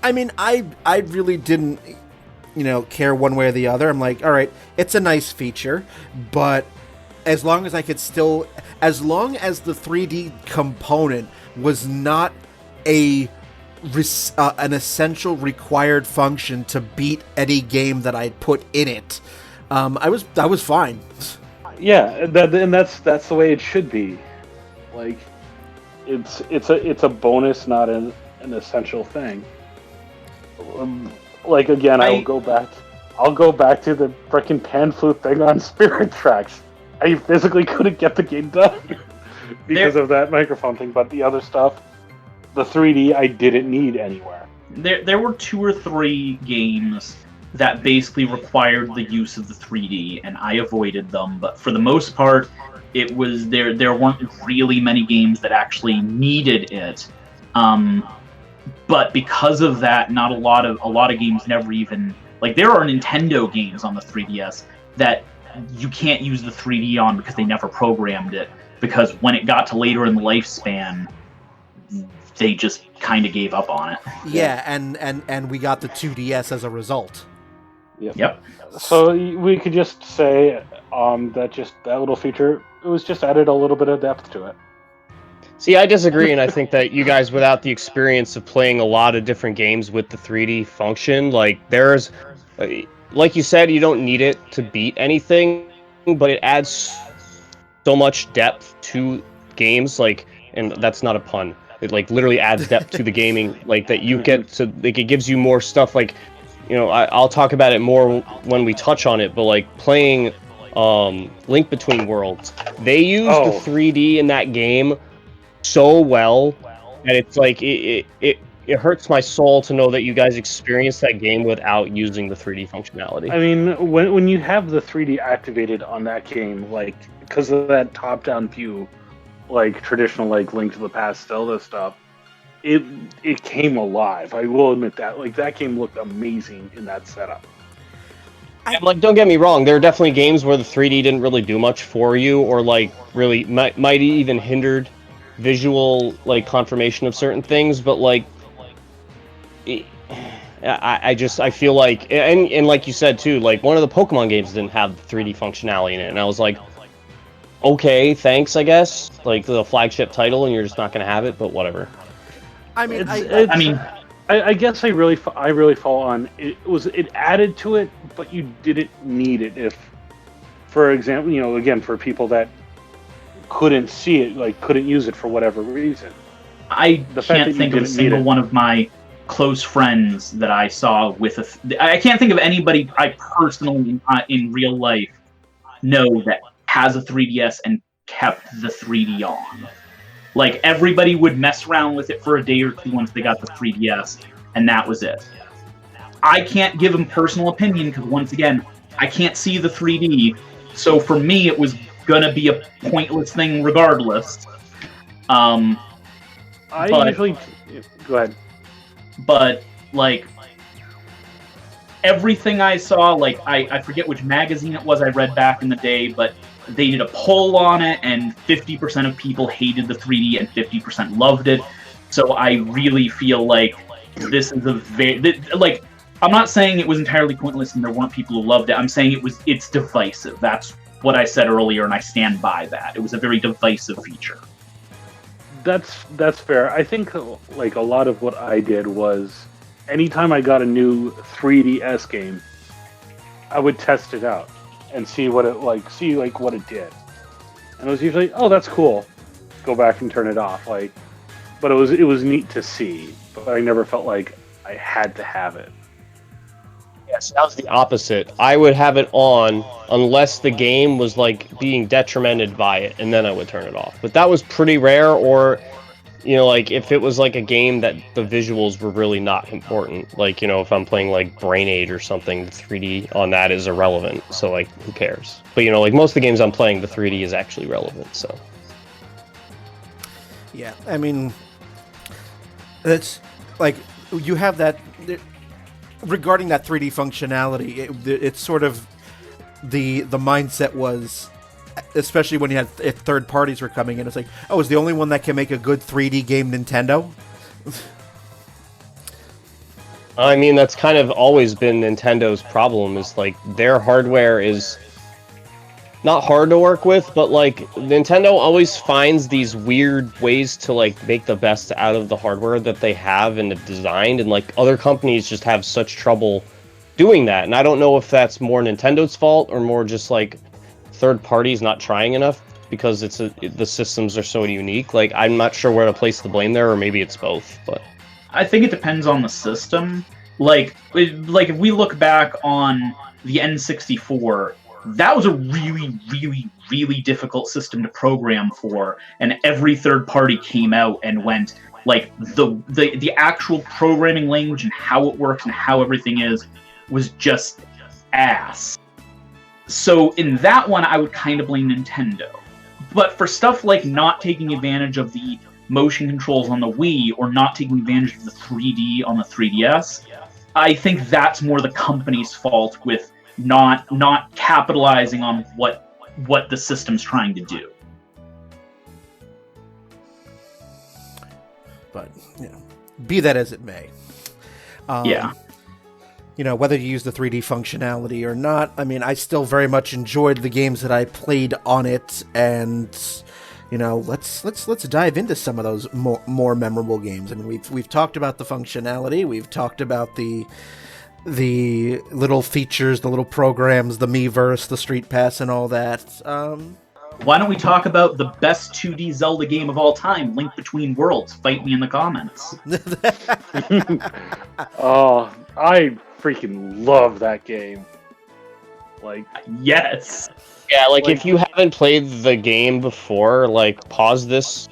Speaker 1: I mean, I really didn't, care one way or the other. I'm like, all right, it's a nice feature, but as long as the 3D component was not an essential required function to beat any game that I put in it, I was fine.
Speaker 4: Yeah, and that's the way it should be. Like, it's a bonus, not an essential thing. Like, again, I'll go back to the frickin' pan flute thing on Spirit Tracks. I physically couldn't get the game done because of that microphone thing, but the other stuff, the 3D, I didn't need anywhere.
Speaker 2: There were 2 or 3 games that basically required the use of the 3D, and I avoided them, but for the most part, it was there weren't really many games that actually needed it. But because of that, not a lot of games never even, like, there are Nintendo games on the 3DS that you can't use the 3D on because they never programmed it, because when it got to later in the lifespan, they just kind of gave up on it.
Speaker 1: Yeah, and we got the 2DS as a result.
Speaker 2: Yep.
Speaker 4: So we could just say that little feature, it was just added a little bit of depth to it.
Speaker 3: See, I disagree, and I think that you guys, without the experience of playing a lot of different games with the 3D function, like you said, you don't need it to beat anything, but it adds so much depth to games, like, and that's not a pun. It literally adds depth to the gaming, like, that you get to, like, it gives you more stuff, like, I'll talk about it more when we touch on it, but like playing Link Between Worlds, they used the 3D in that game so well, and it's like it hurts my soul to know that you guys experienced that game without using the 3D functionality.
Speaker 4: I mean, when you have the 3D activated on that game, like, because of that top-down view, like traditional, like Link to the Past Zelda stuff, it came alive. I will admit that. Like, that game looked amazing in that setup.
Speaker 3: Like, don't get me wrong, there are definitely games where the 3D didn't really do much for you, or like really might even hindered visual, like, confirmation of certain things, but like I feel like, and like you said too, like, one of the Pokemon games didn't have 3D functionality in it, and I was like, okay, thanks, I guess, like the flagship title, and you're just not gonna have it, but whatever.
Speaker 1: I mean,
Speaker 4: I guess I really fall on it added to it, but you didn't need it. If, for example, again, for people that couldn't see it, like, couldn't use it for whatever reason.
Speaker 2: I can't think of a single one of my close friends that I saw with I can't think of anybody I personally in real life know that has a 3DS and kept the 3D on. Like, everybody would mess around with it for a day or two once they got the 3DS, and that was it. I can't give them personal opinion because, once again, I can't see the 3D, so for me it was gonna be a pointless thing regardless.
Speaker 4: Usually go ahead.
Speaker 2: But, like, everything I saw, like I forget which magazine it was I read back in the day, but they did a poll on it, and 50% of people hated the 3D and 50% loved it. So I really feel like this is a like, I'm not saying it was entirely pointless and there weren't people who loved it. I'm saying it's divisive. That's what I said earlier, and I stand by that. It was a very divisive feature.
Speaker 4: That's fair. I think like a lot of what I did was anytime I got a new 3DS game, I would test it out and see what it what it did. And it was usually, oh, that's cool. Go back and turn it off. Like, but it was neat to see. But I never felt like I had to have it.
Speaker 3: Yes, that was the opposite. I would have it on unless the game was like being detrimented by it, and then I would turn it off. But that was pretty rare, or like if it was like a game that the visuals were really not important. Like, if I'm playing like Brain Age or something, the 3D on that is irrelevant. So like, who cares? But like most of the games I'm playing, the 3D is actually relevant. So
Speaker 1: yeah, I mean, it's like you have that. Regarding that 3D functionality, it's sort of the mindset was, especially when you had third parties were coming in, it's like, oh, is the only one that can make a good 3D game Nintendo?
Speaker 3: I mean, that's kind of always been Nintendo's problem, is like their hardware is not hard to work with, but like Nintendo always finds these weird ways to like make the best out of the hardware that they have and have designed, and like other companies just have such trouble doing that. And I don't know if that's more Nintendo's fault or more just like third parties not trying enough, because the systems are so unique. Like, I'm not sure where to place the blame there, or maybe it's both. But
Speaker 2: I think it depends on the system. Like if we look back on the N64, that was a really, really, really difficult system to program for, and every third party came out and went, like, the actual programming language and how it works and how everything is was just ass. So in that one, I would kind of blame Nintendo. But for stuff like not taking advantage of the motion controls on the Wii, or not taking advantage of the 3D on the 3DS, I think that's more the company's fault with not capitalizing on what the system's trying to do.
Speaker 1: But be that as it may,
Speaker 2: yeah.
Speaker 1: Whether you use the 3D functionality or not, I mean, I still very much enjoyed the games that I played on it, and let's dive into some of those more memorable games. And we've talked about the functionality, we've talked about the little features, the little programs, the Miiverse, the Street Pass, and all that.
Speaker 2: Why don't we talk about the best 2D Zelda game of all time, Link Between Worlds? Fight me in the comments.
Speaker 4: Oh, I freaking love that game. Like,
Speaker 2: yes.
Speaker 3: Yeah, like if you haven't played the game before, like, pause this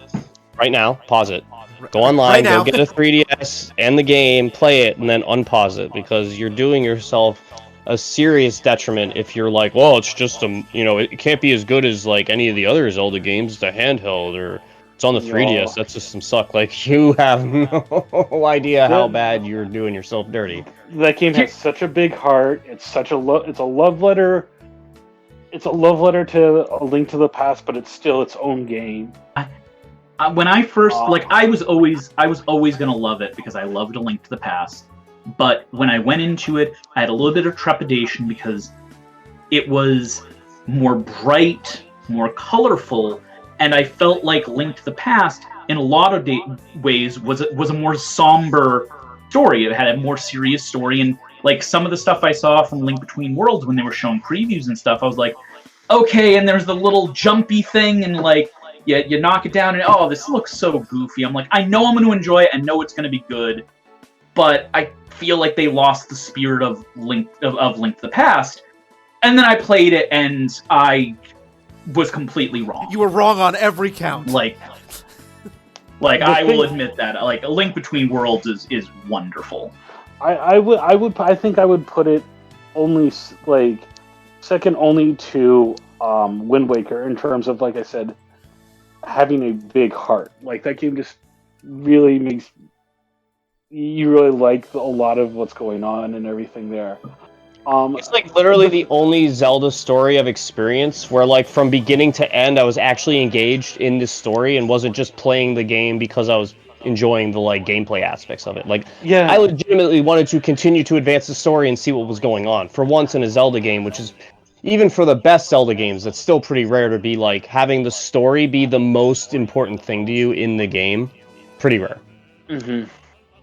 Speaker 3: right now. Pause it. Go online, go get a 3DS and the game, play it, and then unpause it, because you're doing yourself a serious detriment if you're like, well, it's just it can't be as good as like any of the other Zelda games, the handheld, or it's on the 3DS. That system suck. Like, you have no idea how bad you're doing yourself dirty.
Speaker 4: That game has such a big heart. It's such it's a love letter. It's a love letter to A Link to the Past, but it's still its own game.
Speaker 2: When I first, I was always gonna love it because I loved A Link to the Past. But when I went into it, I had a little bit of trepidation because it was more bright, more colorful, and I felt like Link to the Past, in a lot of ways, was a more somber story. It had a more serious story, and like some of the stuff I saw from Link Between Worlds when they were showing previews and stuff, I was like, okay, and there's the little jumpy thing, and like, you knock it down, and oh, this looks so goofy. I'm like, I know I'm going to enjoy it, I know it's going to be good, but I feel like they lost the spirit of Link to the Past. And then I played it, and I was completely wrong.
Speaker 1: You were wrong on every count.
Speaker 2: Like I will admit that. Like, A Link Between Worlds is wonderful.
Speaker 4: I think I would put it only like second only to Wind Waker in terms of, like I said, having a big heart. Like, that game just really makes you really like a lot of what's going on and everything there.
Speaker 3: It's like literally the only Zelda story I've experienced where, like, from beginning to end, I was actually engaged in this story and wasn't just playing the game because I was enjoying the, like, gameplay aspects of it. Like,
Speaker 4: Yeah.
Speaker 3: I legitimately wanted to continue to advance the story and see what was going on. For once in a Zelda game, which is, even for the best Zelda games, it's still pretty rare to be, like, having the story be the most important thing to you in the game. Pretty rare.
Speaker 4: Mm-hmm.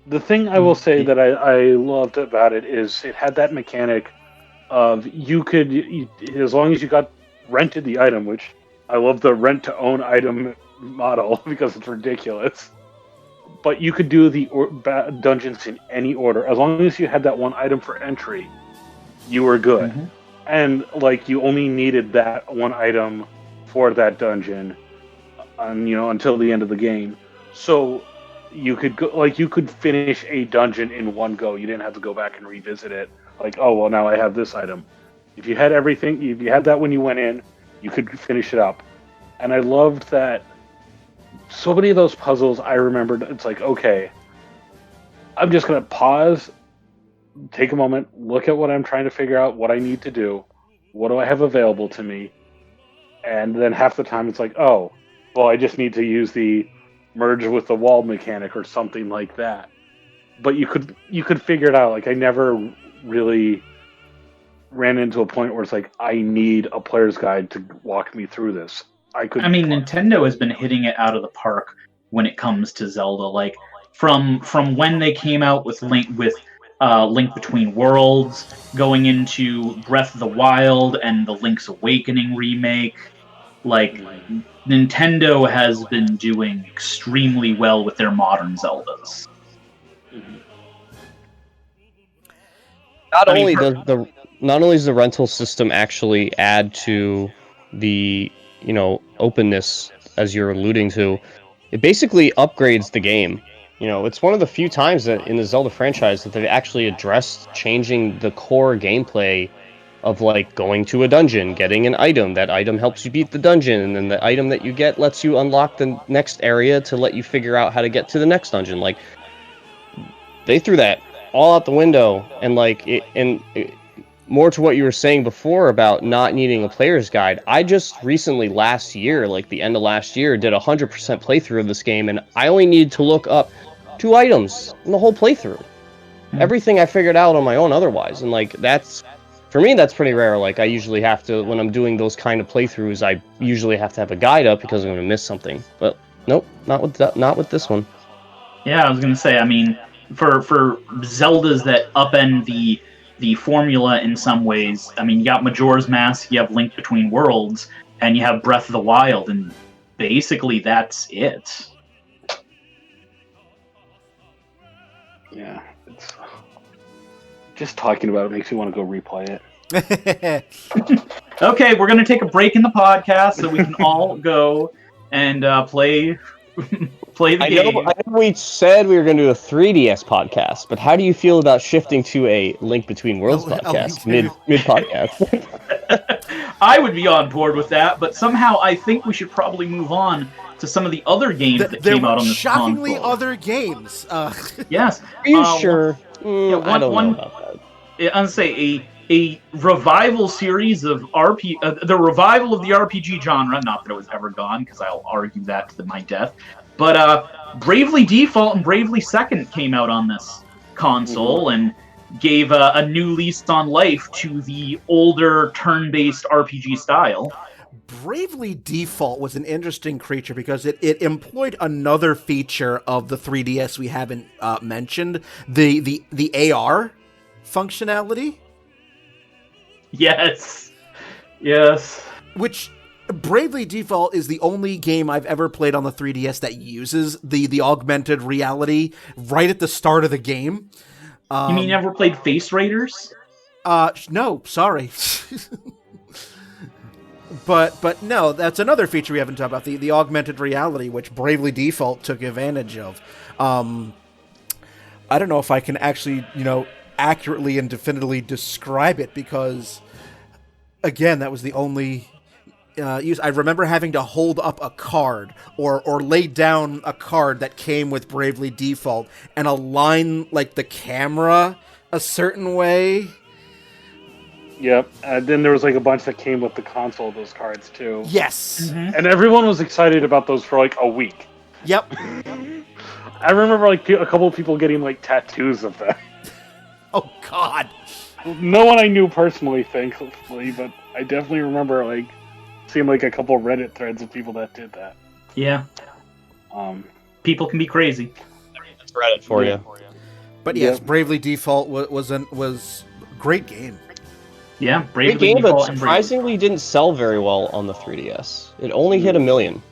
Speaker 4: The thing I will say that I loved about it is it had that mechanic of as long as you got rented the item, which I love the rent to own item model because it's ridiculous. But you could do the dungeons in any order as long as you had that one item for entry. You were good, and like you only needed that one item for that dungeon, until the end of the game. So you could go, like you could finish a dungeon in one go. You didn't have to go back and revisit it. Like, oh well, now I have this item. If you had everything, if you had that when you went in, you could finish it up. And I loved that. So many of those puzzles, I remembered. It's like, okay, I'm just gonna pause, take a moment, look at what I'm trying to figure out, what I need to do, what do I have available to me, and then half the time it's like, oh, well, I just need to use the merge with the wall mechanic or something like that. But you could figure it out. Like I never really ran into a point where it's like I need a player's guide to walk me through this.
Speaker 2: Nintendo has been hitting it out of the park when it comes to Zelda. Like from when they came out with Link Between Worlds, going into Breath of the Wild and the Link's Awakening remake. Like Nintendo has been doing extremely well with their modern Zeldas.
Speaker 3: Not only does the rental system actually add to the openness, as you're alluding to, it basically upgrades the game. It's one of the few times that in the Zelda franchise that they've actually addressed changing the core gameplay of like going to a dungeon, getting an item. That item helps you beat the dungeon, and then the item that you get lets you unlock the next area to let you figure out how to get to the next dungeon. Like they threw that all out the window, and more to what you were saying before about not needing a player's guide. I just recently, last year, like the end of last year, did 100% playthrough of this game, and I only needed to look up 2 items in the whole playthrough. Everything I figured out on my own otherwise, and like for me, that's pretty rare. Like I usually have to, when I'm doing those kind of playthroughs, I usually have to have a guide up because I'm going to miss something. But nope, not with this one.
Speaker 2: Yeah, I was going to say, I mean, for Zeldas that upend the formula in some ways, I mean, you got Majora's Mask, you have Link Between Worlds, and you have Breath of the Wild, and basically that's it.
Speaker 4: Yeah, just talking about it makes me want to go replay it.
Speaker 2: Okay, we're going to take a break in the podcast so we can all go and play the game.
Speaker 3: I know we said we were going to do a 3DS podcast, but how do you feel about shifting to a Link Between Worlds podcast mid podcast?
Speaker 2: I would be on board with that, but somehow I think we should probably move on to some of the other games that came out on this console.
Speaker 1: Shockingly other games.
Speaker 2: Yes.
Speaker 3: Are you sure?
Speaker 2: I don't know about that. I'd say a revival series of the revival of the RPG genre. Not that it was ever gone, because I'll argue that to my death. But Bravely Default and Bravely Second came out on this console and gave a new lease on life to the older turn-based RPG style.
Speaker 1: Bravely Default was an interesting creature because it employed another feature of the 3DS we haven't mentioned, the AR functionality.
Speaker 2: Yes.
Speaker 1: Which Bravely Default is the only game I've ever played on the 3DS that uses the augmented reality right at the start of the game.
Speaker 2: You mean you never played Face Raiders?
Speaker 1: No, sorry. But no, that's another feature we haven't talked about, the augmented reality, which Bravely Default took advantage of. I don't know if I can actually, accurately and definitively describe it, because, again, that was the only use. I remember having to hold up a card or lay down a card that came with Bravely Default and align like the camera a certain way.
Speaker 4: Yep. And then there was like a bunch that came with the console, those cards too.
Speaker 1: Yes.
Speaker 4: And everyone was excited about those for like a week.
Speaker 1: Yep.
Speaker 4: I remember like a couple of people getting like tattoos of that.
Speaker 1: Oh God.
Speaker 4: No one I knew personally, thankfully, but I definitely remember like seeing like a couple Reddit threads of people that did that.
Speaker 2: Yeah. People can be crazy.
Speaker 3: That's Reddit for you.
Speaker 1: But yes,
Speaker 4: Yep.
Speaker 1: Bravely Default was a great game.
Speaker 2: Yeah,
Speaker 3: Great
Speaker 2: Bravely
Speaker 3: game, but
Speaker 2: Default and Bravely.
Speaker 3: surprisingly didn't sell very well on the 3DS. It only hit 1 million.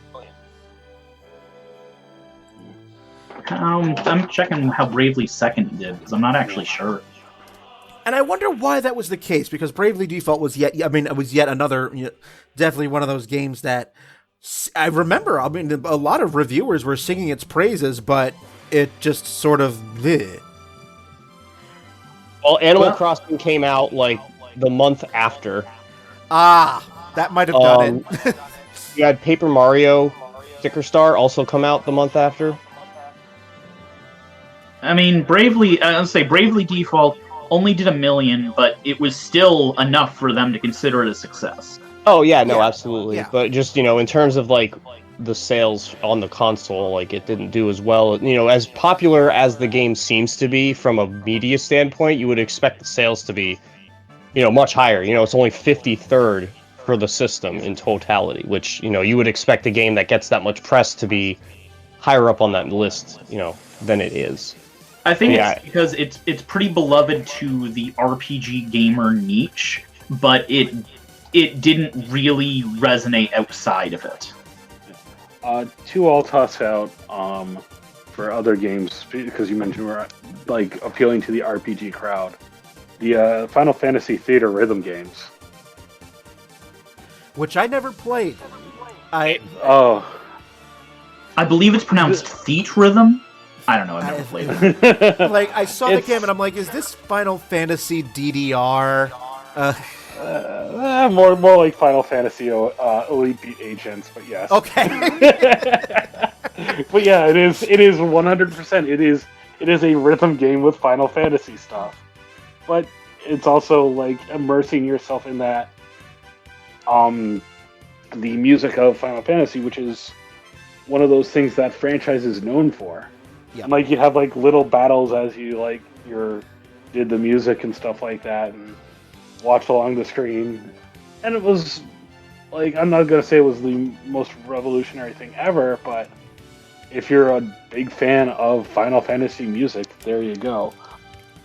Speaker 2: I'm checking how Bravely Second did, because I'm not actually sure.
Speaker 1: And I wonder why that was the case, because Bravely Default was yet another, definitely one of those games that I remember. I mean, a lot of reviewers were singing its praises, but it just sort of bleh.
Speaker 3: Well, Animal Crossing came out like the month after.
Speaker 1: That might have done it.
Speaker 3: You had Paper Mario Sticker Star also come out the month after.
Speaker 2: I mean, Bravely Default only did 1 million, but it was still enough for them to consider it a success.
Speaker 3: Oh yeah, no,
Speaker 1: Yeah.
Speaker 3: absolutely.
Speaker 1: Yeah.
Speaker 3: But just in terms of like the sales on the console, like it didn't do as well. As popular as the game seems to be from a media standpoint, you would expect the sales to be, much higher. It's only 53rd for the system in totality, which you would expect a game that gets that much press to be higher up on that list, than it is.
Speaker 2: I think
Speaker 3: Yeah.
Speaker 2: it's because it's pretty beloved to the RPG gamer niche, but it didn't really resonate outside of it.
Speaker 4: Two I'll toss out for other games, because you mentioned were like appealing to the RPG crowd. The Final Fantasy Theater rhythm games.
Speaker 1: Which I never played.
Speaker 4: Oh.
Speaker 2: I believe it's pronounced Theat Rhythm. I don't know, I've never played it.
Speaker 1: Like, I saw the game and I'm like, is this Final Fantasy DDR?
Speaker 4: More like Final Fantasy Elite Beat Agents, but yes.
Speaker 1: Okay.
Speaker 4: But yeah, it is 100%. It is a rhythm game with Final Fantasy stuff. But it's also like immersing yourself in that the music of Final Fantasy, which is one of those things that franchise is known for.
Speaker 1: Yeah.
Speaker 4: And like you have like little battles as you like did the music and stuff like that, and watch along the screen. And it was like, I'm not gonna say it was the most revolutionary thing ever, but if you're a big fan of Final Fantasy music, there you go.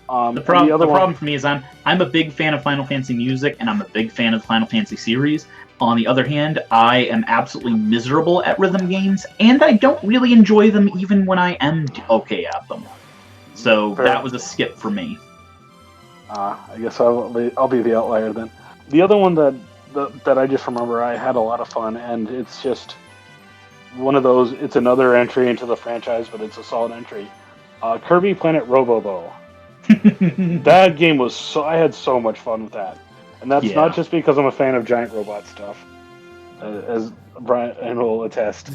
Speaker 2: The problem for me is I'm a big fan of Final Fantasy music, and I'm a big fan of the Final Fantasy series. On the other hand, I am absolutely miserable at rhythm games, and I don't really enjoy them even when I am okay at them. So
Speaker 4: Fair.
Speaker 2: that was a skip for me.
Speaker 4: I guess I'll be the outlier then. The other one that I just remember I had a lot of fun, and it's just one of those. It's another entry into the franchise, but it's a solid entry. Kirby Planet Robobo. That game was I had so much fun with that, and that's not just because I'm a fan of giant robot stuff, as Brian will attest.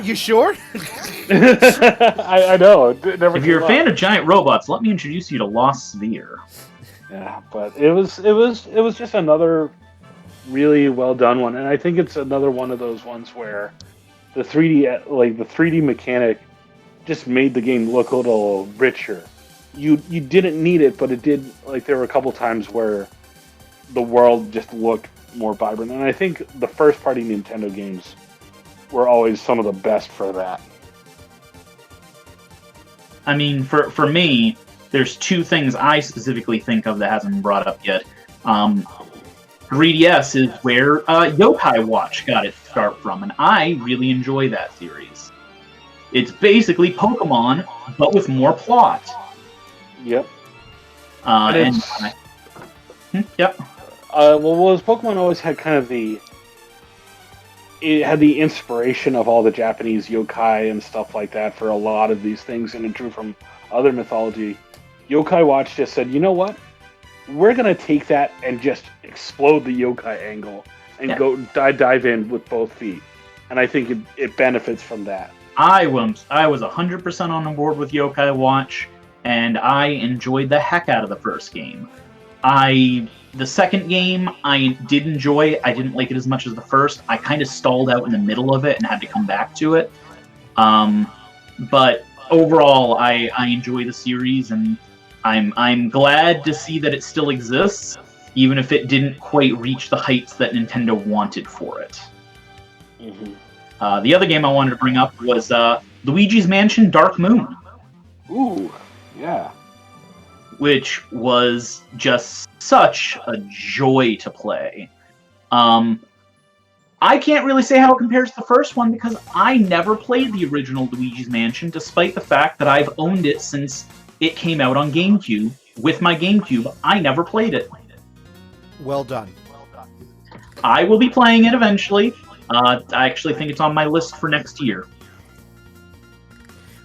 Speaker 1: You sure?
Speaker 4: I know.
Speaker 2: If you're a fan of giant robots, let me introduce you to Lost Sphere.
Speaker 4: Yeah, but it was just another really well done one, and I think it's another one of those ones where the 3D mechanic just made the game look a little richer. You didn't need it, but it did. Like, there were a couple times where the world just looked more vibrant, and I think the first party Nintendo games were always some of the best for that.
Speaker 2: I mean, for me, there's two things I specifically think of that hasn't been brought up yet. 3DS is where Yokai Watch got its start from, and I really enjoy that series. It's basically Pokemon, but with more plot.
Speaker 4: Yep.
Speaker 2: Yep.
Speaker 4: Well, Pokemon always had kind of it had the inspiration of all the Japanese yokai and stuff like that for a lot of these things, and it drew from other mythology. Yokai Watch just said, you know what? We're going to take that and just explode the yokai angle and dive in with both feet. And I think it benefits from that.
Speaker 2: I was 100% on board with Yokai Watch, and I enjoyed the heck out of the first game. The second game I did enjoy. I didn't like it as much as the first. I kind of stalled out in the middle of it and had to come back to it. But overall, I enjoy the series, and I'm glad to see that it still exists, even if it didn't quite reach the heights that Nintendo wanted for it.
Speaker 4: Mm-hmm.
Speaker 2: The other game I wanted to bring up was Luigi's Mansion Dark Moon.
Speaker 4: Ooh, yeah.
Speaker 2: Which was just such a joy to play. I can't really say how it compares to the first one because I never played the original Luigi's Mansion, despite the fact that I've owned it since it came out on GameCube. With my GameCube, I never played it.
Speaker 1: Well done.
Speaker 2: I will be playing it eventually. I actually think it's on my list for next year.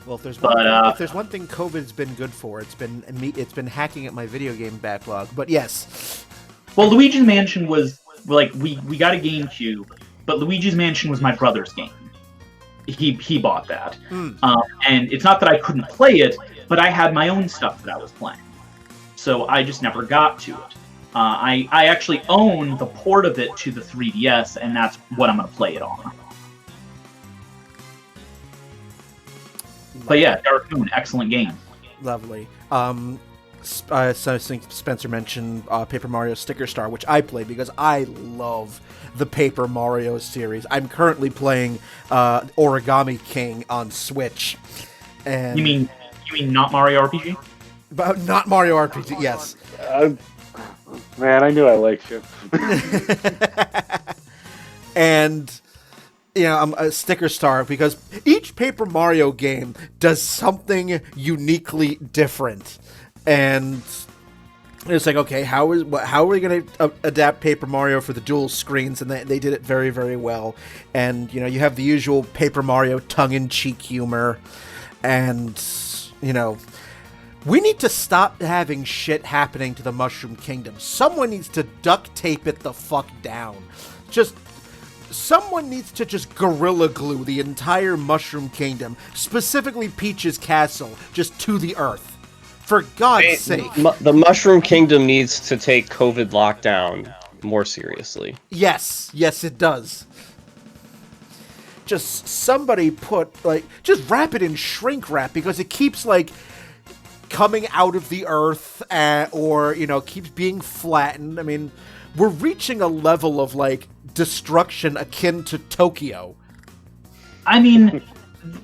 Speaker 1: Well, if there's one thing COVID's been good for, it's been hacking at my video game backlog. But yes.
Speaker 2: Well, Luigi's Mansion was like we got a GameCube, but Luigi's Mansion was my brother's game. He bought that, and it's not that I couldn't play it, but I had my own stuff that I was playing, so I just never got to it. I actually own the port of it to the 3DS, and that's what I'm going to play it on. But yeah, Dark Moon, excellent game.
Speaker 1: Lovely. So I think Spencer mentioned Paper Mario Sticker Star, which I play because I love the Paper Mario series. I'm currently playing Origami King on Switch. And
Speaker 2: you mean not Mario RPG?
Speaker 1: But not Mario RPG, yes.
Speaker 4: Man, I knew I liked you.
Speaker 1: And I'm a Sticker Star because each Paper Mario game does something uniquely different. And it's like, okay, how are we going to adapt Paper Mario for the dual screens? And they did it very, very well. And, you have the usual Paper Mario tongue-in-cheek humor. And, we need to stop having shit happening to the Mushroom Kingdom. Someone needs to duct tape it the fuck down. Someone needs to just Gorilla Glue the entire Mushroom Kingdom, specifically Peach's Castle, just to the earth. For God's sake.
Speaker 3: The Mushroom Kingdom needs to take COVID lockdown more seriously.
Speaker 1: Yes, it does. Just somebody just wrap it in shrink wrap because it keeps, coming out of the earth or, keeps being flattened. I mean, we're reaching a level of, destruction akin to Tokyo.
Speaker 2: I mean,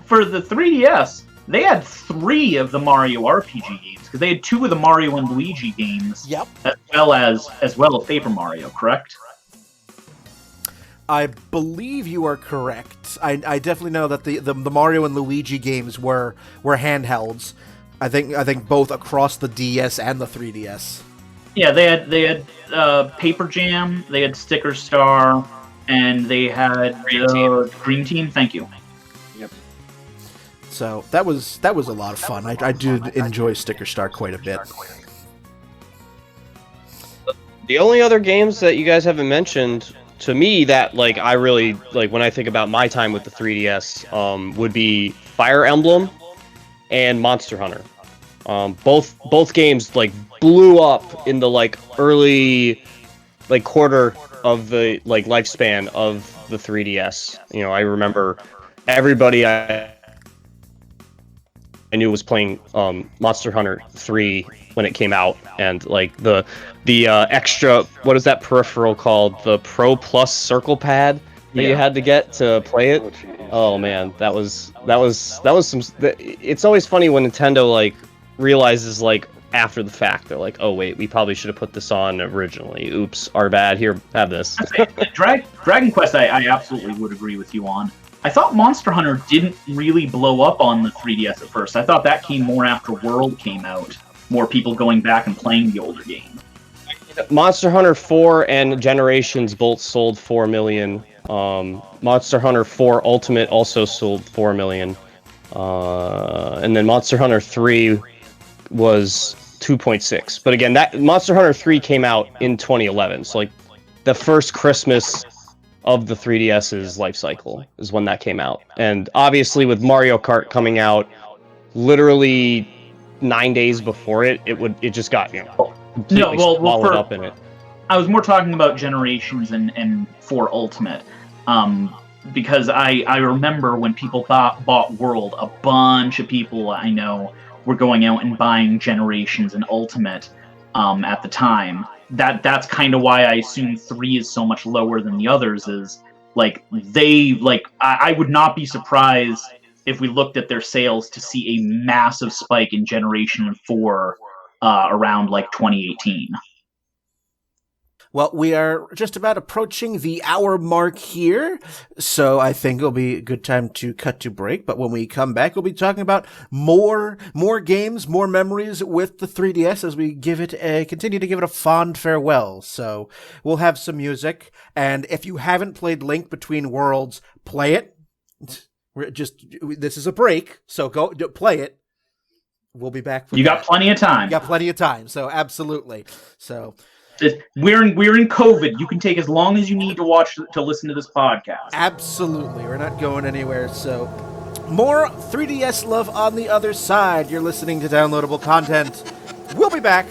Speaker 2: for the 3DS, they had 3 of the Mario RPG games because they had 2 of the Mario and Luigi games.
Speaker 1: Yep.
Speaker 2: As well as Paper Mario, correct?
Speaker 1: I believe you are correct. I definitely know that the Mario and Luigi games were handhelds. I think both across the DS and the 3DS.
Speaker 2: Yeah, they had Paper Jam, they had Sticker Star, and they had Green Team. Thank you.
Speaker 4: Yep.
Speaker 1: So that was a lot of fun. I did enjoy Sticker Star quite a bit.
Speaker 3: The only other games that you guys haven't mentioned to me that I really when I think about my time with the 3DS would be Fire Emblem and Monster Hunter. Both games blew up in the early quarter of the lifespan of the 3DS. I remember everybody I knew was playing Monster Hunter 3 when it came out, and the extra, what is that peripheral called? The Pro Plus Circle Pad that you had to get to play it. Oh man, that was some. It's always funny when Nintendo realizes after the fact. They're like, oh wait, we probably should have put this on originally. Oops, our bad. Here, have this.
Speaker 2: Dragon Quest, I absolutely would agree with you on. I thought Monster Hunter didn't really blow up on the 3DS at first. I thought that came more after World came out. More people going back and playing the older game.
Speaker 3: Monster Hunter 4 and Generations both sold 4 million. Monster Hunter 4 Ultimate also sold 4 million. And then Monster Hunter 3 was 2.6. But again, that Monster Hunter 3 came out in 2011. So the first Christmas of the 3DS's life cycle is when that came out. And obviously with Mario Kart coming out literally 9 days before it just got, completely swallowed up in it.
Speaker 2: I was more talking about Generations and for Ultimate. Because I remember when people bought World, a bunch of people I know were going out and buying Generations and Ultimate at the time. That's kind of why I assume 3 is so much lower than the others. Is I would not be surprised if we looked at their sales to see a massive spike in Generation 4 around 2018.
Speaker 1: Well, we are just about approaching the hour mark here, so I think it'll be a good time to cut to break. But when we come back, we'll be talking about more games, more memories with the 3DS as we continue to give it a fond farewell. So we'll have some music, and if you haven't played Link Between Worlds, play it. This is a break, so go play it. We'll be back.
Speaker 2: You got plenty of time.
Speaker 1: You got plenty of time, so absolutely. So.
Speaker 2: We're in COVID. You can take as long as you need to listen to this podcast.
Speaker 1: Absolutely. We're not going anywhere. So more 3DS love on the other side. You're listening to Downloadable Content. We'll be back.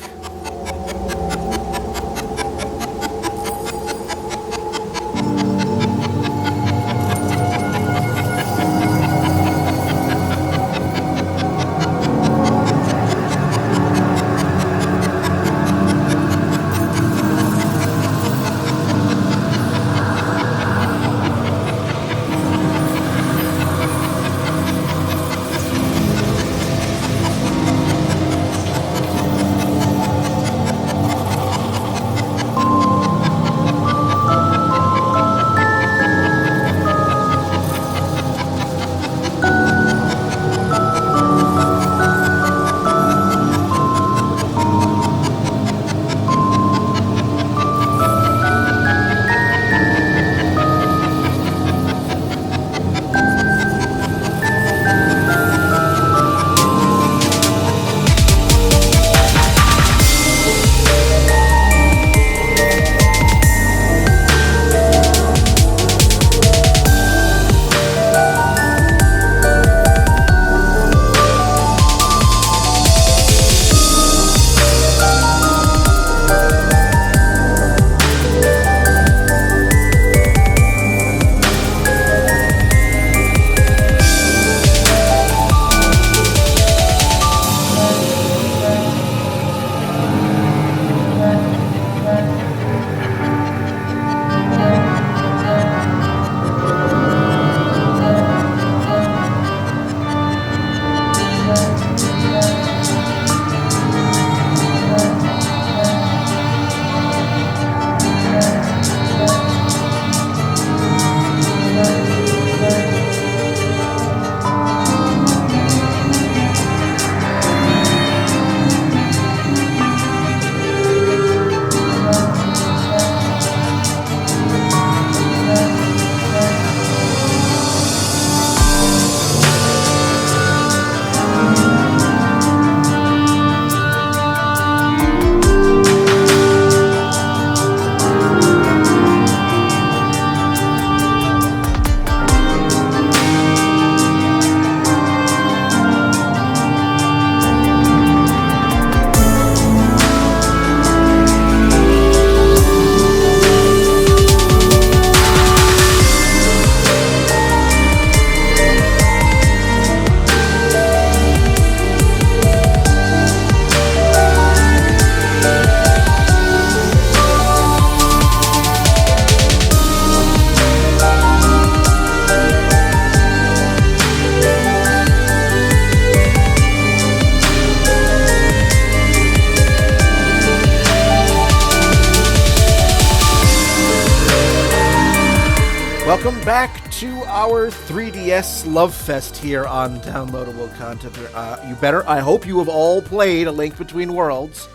Speaker 1: Welcome back to our 3DS Love Fest here on Downloadable Content. I hope you have all played A Link Between Worlds.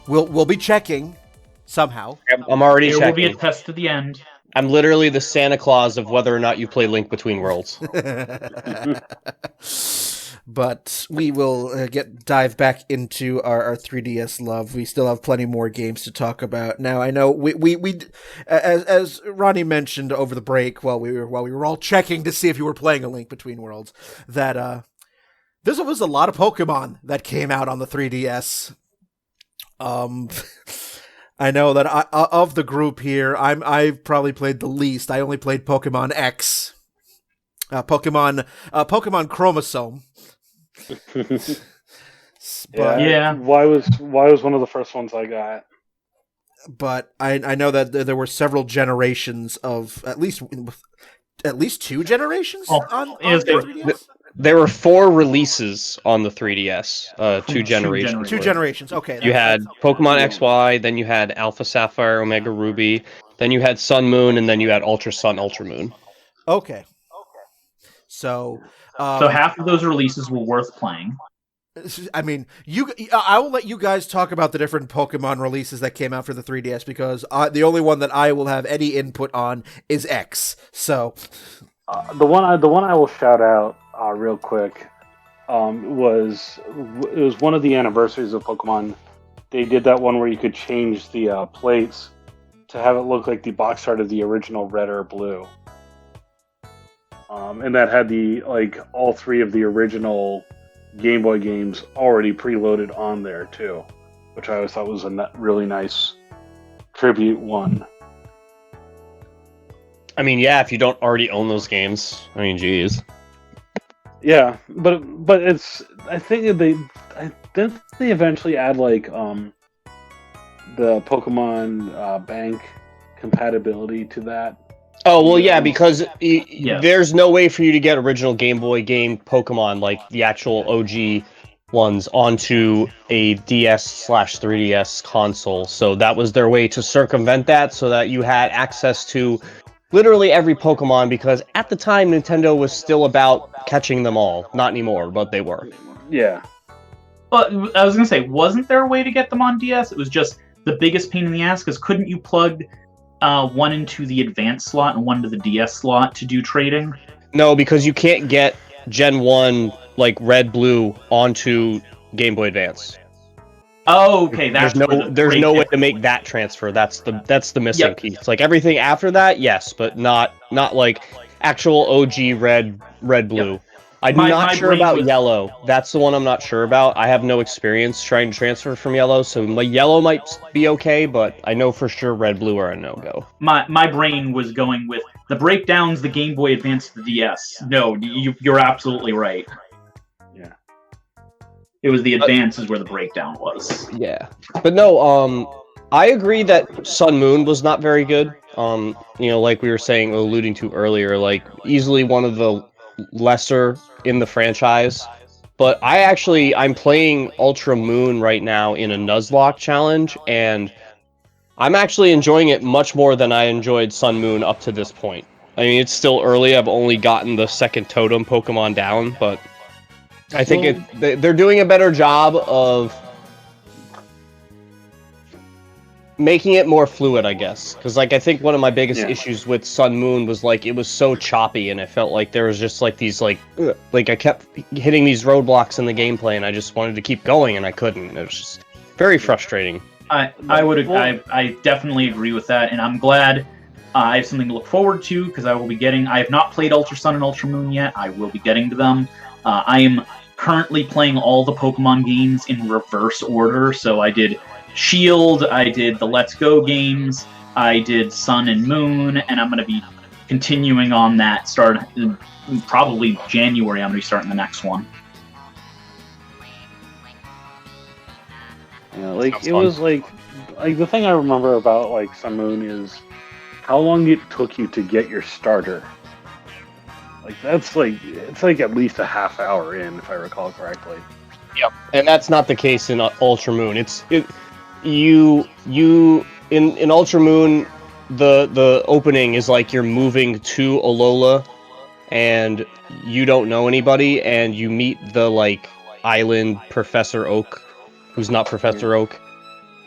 Speaker 1: We'll be checking somehow.
Speaker 3: I'm already checking.
Speaker 2: There will be a test at the end.
Speaker 3: I'm literally the Santa Claus of whether or not you play Link Between Worlds.
Speaker 1: but we will dive back into our 3DS love. We still have plenty more games to talk about. Now, I know we as Ronnie mentioned over the break while we were all checking to see if you were playing A Link Between Worlds, that there was a lot of Pokemon that came out on the 3DS. I know that of the group here, I've probably played the least. I only played Pokemon X, Pokemon Chromosome.
Speaker 2: Yeah.
Speaker 4: Why was one of the first ones I got?
Speaker 1: But I know that there were several generations of at least 2 generations on the 3DS.
Speaker 3: There were 4 releases on the 3DS, 2 generations.
Speaker 1: 2 generations. Okay.
Speaker 3: You had Pokemon XY, then you had Alpha Sapphire, Omega Ruby, then you had Sun Moon, and then you had Ultra Sun, Ultra Moon.
Speaker 1: Okay. So
Speaker 2: half of those releases were worth playing.
Speaker 1: I mean, I will let you guys talk about the different Pokemon releases that came out for the 3DS, because the only one that I will have any input on is X. So
Speaker 4: the one I will shout out real quick was one of the anniversaries of Pokemon. They did that one where you could change the plates to have it look like the box art of the original Red or Blue, and that had all 3 of the original Game Boy games already preloaded on there too, which I always thought was a really nice tribute one.
Speaker 3: I mean, yeah, if you don't already own those games, I mean, geez.
Speaker 4: Yeah, but it's, I think they eventually add the Pokemon Bank compatibility to that.
Speaker 3: Oh, well, yeah, because there's no way for you to get original Game Boy game Pokemon, like the actual OG ones, onto a DS/3DS console. So that was their way to circumvent that, so that you had access to literally every Pokemon, because at the time, Nintendo was still about catching them all. Not anymore, but they were.
Speaker 4: Yeah.
Speaker 2: But I was going to say, wasn't there a way to get them on DS? It was just the biggest pain in the ass, because couldn't you plug one into the advanced slot and one into the DS slot to do trading?
Speaker 3: No, because you can't get Gen 1, like Red, Blue, onto Game Boy Advance.
Speaker 2: Oh, okay. There's
Speaker 3: no way to make that transfer. That's the missing piece. Like everything after that, yes, but not like actual OG Red, Blue. Yep. I'm not sure about Yellow. That's the one I'm not sure about. I have no experience trying to transfer from Yellow, so my Yellow might be okay, but I know for sure Red, Blue are a no-go.
Speaker 2: My brain was going with the breakdowns, the Game Boy Advance to the DS. No, you're absolutely right.
Speaker 4: Yeah. It
Speaker 2: was the advances where the breakdown was.
Speaker 3: Yeah. But no, I agree that Sun Moon was not very good. Like we were saying, alluding to earlier, like easily one of the lesser in the franchise, but I'm playing Ultra Moon right now in a Nuzlocke challenge, and I'm actually enjoying it much more than I enjoyed Sun Moon up to this point. I mean, it's still early. I've only gotten the second totem Pokemon down, but I think they're doing a better job of making it more fluid, I guess. Because, I think one of my biggest issues with Sun Moon was, it was so choppy, and it felt like there was just, these, I kept hitting these roadblocks in the gameplay, and I just wanted to keep going, and I couldn't. It was just very frustrating.
Speaker 2: I definitely agree with that, and I'm glad I have something to look forward to, because I have not played Ultra Sun and Ultra Moon yet. I will be getting to them. I am currently playing all the Pokemon games in reverse order, so I did Shield, I did the Let's Go games, I did Sun and Moon, and I'm going to be continuing on that. Probably January, I'm going to be starting the next one.
Speaker 4: Yeah, it was the thing I remember about Sun Moon is how long it took you to get your starter. It's at least a half hour in, if I recall correctly.
Speaker 3: Yep, and that's not the case in Ultra Moon. In Ultra Moon, the opening is you're moving to Alola, and you don't know anybody, and you meet the island Professor Oak, who's not Professor Oak,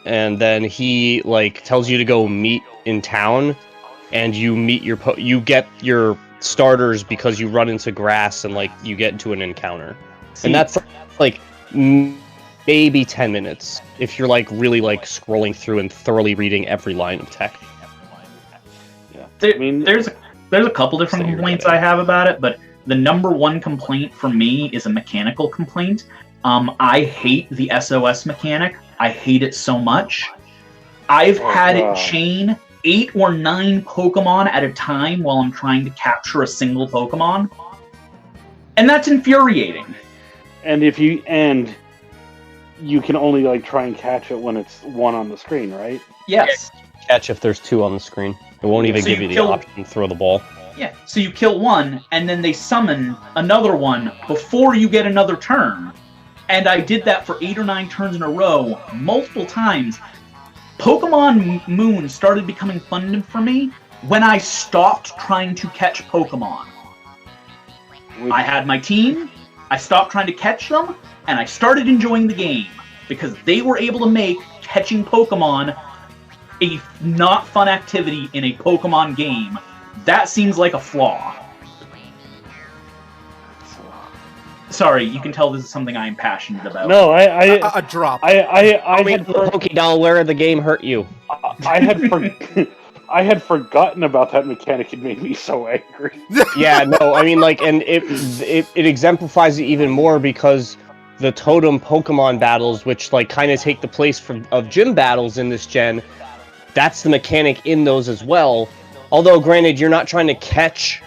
Speaker 3: and then he tells you to go meet in town, and you meet you get your starters because you run into grass and you get into an encounter. And that's like maybe 10 minutes if you're like really like scrolling through and thoroughly reading every line of text.
Speaker 4: Yeah.
Speaker 2: There's a couple different complaints I have about it, but the number one complaint for me is a mechanical complaint. I hate the SOS mechanic. I hate it so much. I've had it chain 8 or 9 Pokemon at a time while I'm trying to capture a single Pokemon. And that's infuriating.
Speaker 4: And you can only like try and catch it when it's one on the screen, right?
Speaker 2: Yes.
Speaker 3: Catch if there's 2 on the screen. It won't even give you the option to throw the ball.
Speaker 2: Yeah, so you kill one, and then they summon another one before you get another turn. And I did that for 8 or 9 turns in a row, multiple times. Pokemon Moon started becoming fun for me when I stopped trying to catch Pokemon. I had my team, I stopped trying to catch them, and I started enjoying the game, because they were able to make catching Pokemon a not fun activity in a Pokemon game. That seems like a flaw. Sorry, you can tell this is something I am passionate about.
Speaker 4: No,
Speaker 1: a drop.
Speaker 4: I
Speaker 3: had Pokédoll where the game hurt you.
Speaker 4: I had forgotten about that mechanic. It made me so angry.
Speaker 3: Yeah, no, I mean, like, and it exemplifies it even more because the totem Pokemon battles, which like kind of take the place of gym battles in this gen, that's the mechanic in those as well. Although, granted, you're not trying to catch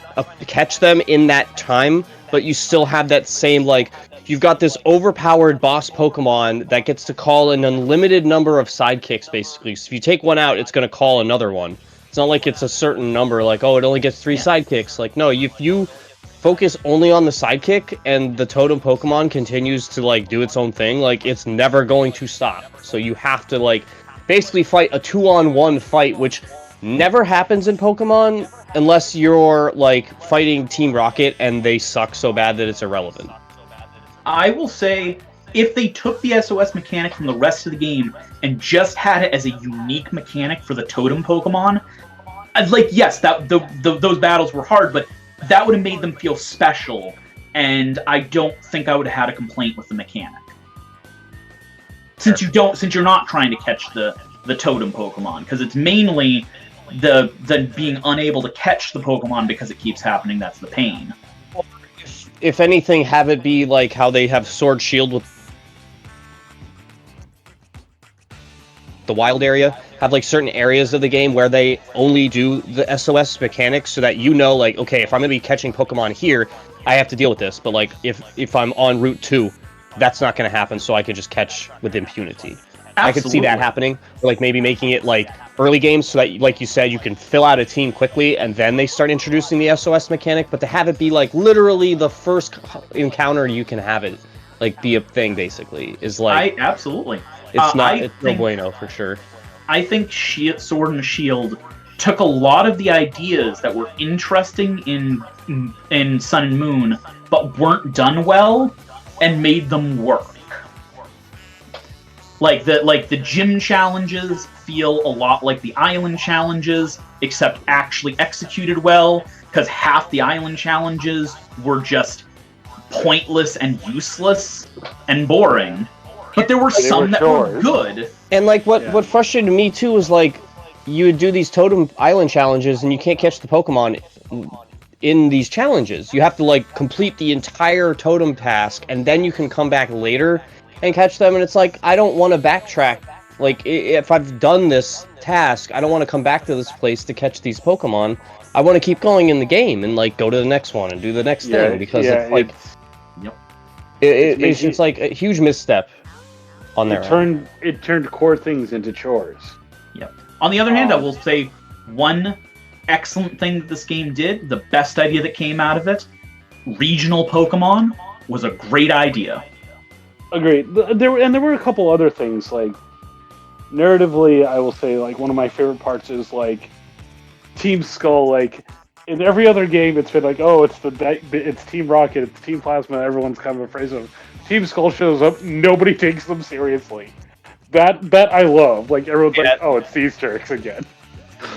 Speaker 3: them in that time, but you still have that same, like, you've got this overpowered boss Pokemon that gets to call an unlimited number of sidekicks, basically. So if you take one out, it's going to call another one. It's not like it's a certain number, like, oh, it only gets 3 sidekicks. Like, no, if you focus only on the sidekick and the totem Pokemon continues to, like, do its own thing, like, it's never going to stop. So you have to, like, basically fight a 2-on-1 fight, which never happens in Pokemon unless you're like fighting Team Rocket and they suck so bad that it's irrelevant.
Speaker 2: I will say, if they took the SOS mechanic from the rest of the game and just had it as a unique mechanic for the totem Pokemon, like, yes, those battles were hard, but that would have made them feel special, and I don't think I would have had a complaint with the mechanic. Since you're not trying to catch the totem Pokemon, because it's mainly the being unable to catch the Pokemon because it keeps happening, that's the pain.
Speaker 3: If anything, have it be like how they have Sword Shield with the wild area, have like certain areas of the game where they only do the SOS mechanics so that you know, like, okay, if I'm going to be catching Pokemon here, I have to deal with this, but like if I'm on Route 2, that's not going to happen, so I can just catch with impunity. Absolutely. I could see that happening, or like maybe making it like early games so that, like you said, you can fill out a team quickly and then they start introducing the SOS mechanic, but to have it be like literally the first encounter you can have it like be a thing basically is like...
Speaker 2: Absolutely.
Speaker 3: It's no bueno for sure.
Speaker 2: I think Sword and Shield took a lot of the ideas that were interesting in Sun and Moon, but weren't done well, and made them work. Like the gym challenges feel a lot like the island challenges, except actually executed well, because half the island challenges were just pointless and useless and boring. But there were some that were good.
Speaker 3: And like what frustrated me too was like you would do these totem island challenges and you can't catch the Pokemon in these challenges. You have to like complete the entire totem task and then you can come back later and catch them, and it's like, I don't want to backtrack. Like, if I've done this task, I don't want to come back to this place to catch these Pokemon. I want to keep going in the game and, like, go to the next one and do the next thing, because it's, like... It's just, like, a huge misstep on their
Speaker 4: end. It turned core things into chores.
Speaker 2: Yep. On the other hand, I will say, one excellent thing that this game did, the best idea that came out of it, regional Pokemon, was a great idea.
Speaker 4: Agreed. There were a couple other things, like narratively, I will say, like, one of my favorite parts is like Team Skull. Like in every other game, it's been like, oh, it's Team Rocket, it's Team Plasma. Everyone's kind of afraid of them. Team Skull shows up, nobody takes them seriously. That I love. Like everyone's like, oh, it's these jerks again.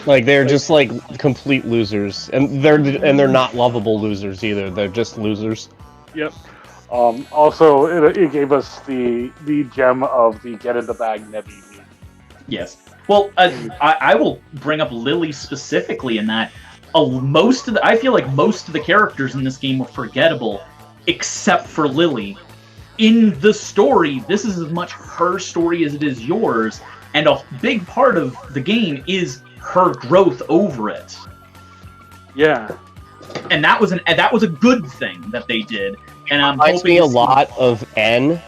Speaker 3: Like they're just like complete losers, and they're not lovable losers either. They're just losers.
Speaker 4: Yep. Also, it gave us the gem of the get in the bag Nebby.
Speaker 2: Yes. Well, I will bring up Lily specifically in that I feel like most of the characters in this game were forgettable, except for Lily. In the story, this is as much her story as it is yours, and a big part of the game is her growth over it.
Speaker 4: Yeah.
Speaker 2: And that was a good thing that they did. And I'm
Speaker 3: reminds
Speaker 2: hoping
Speaker 3: me a lot of N,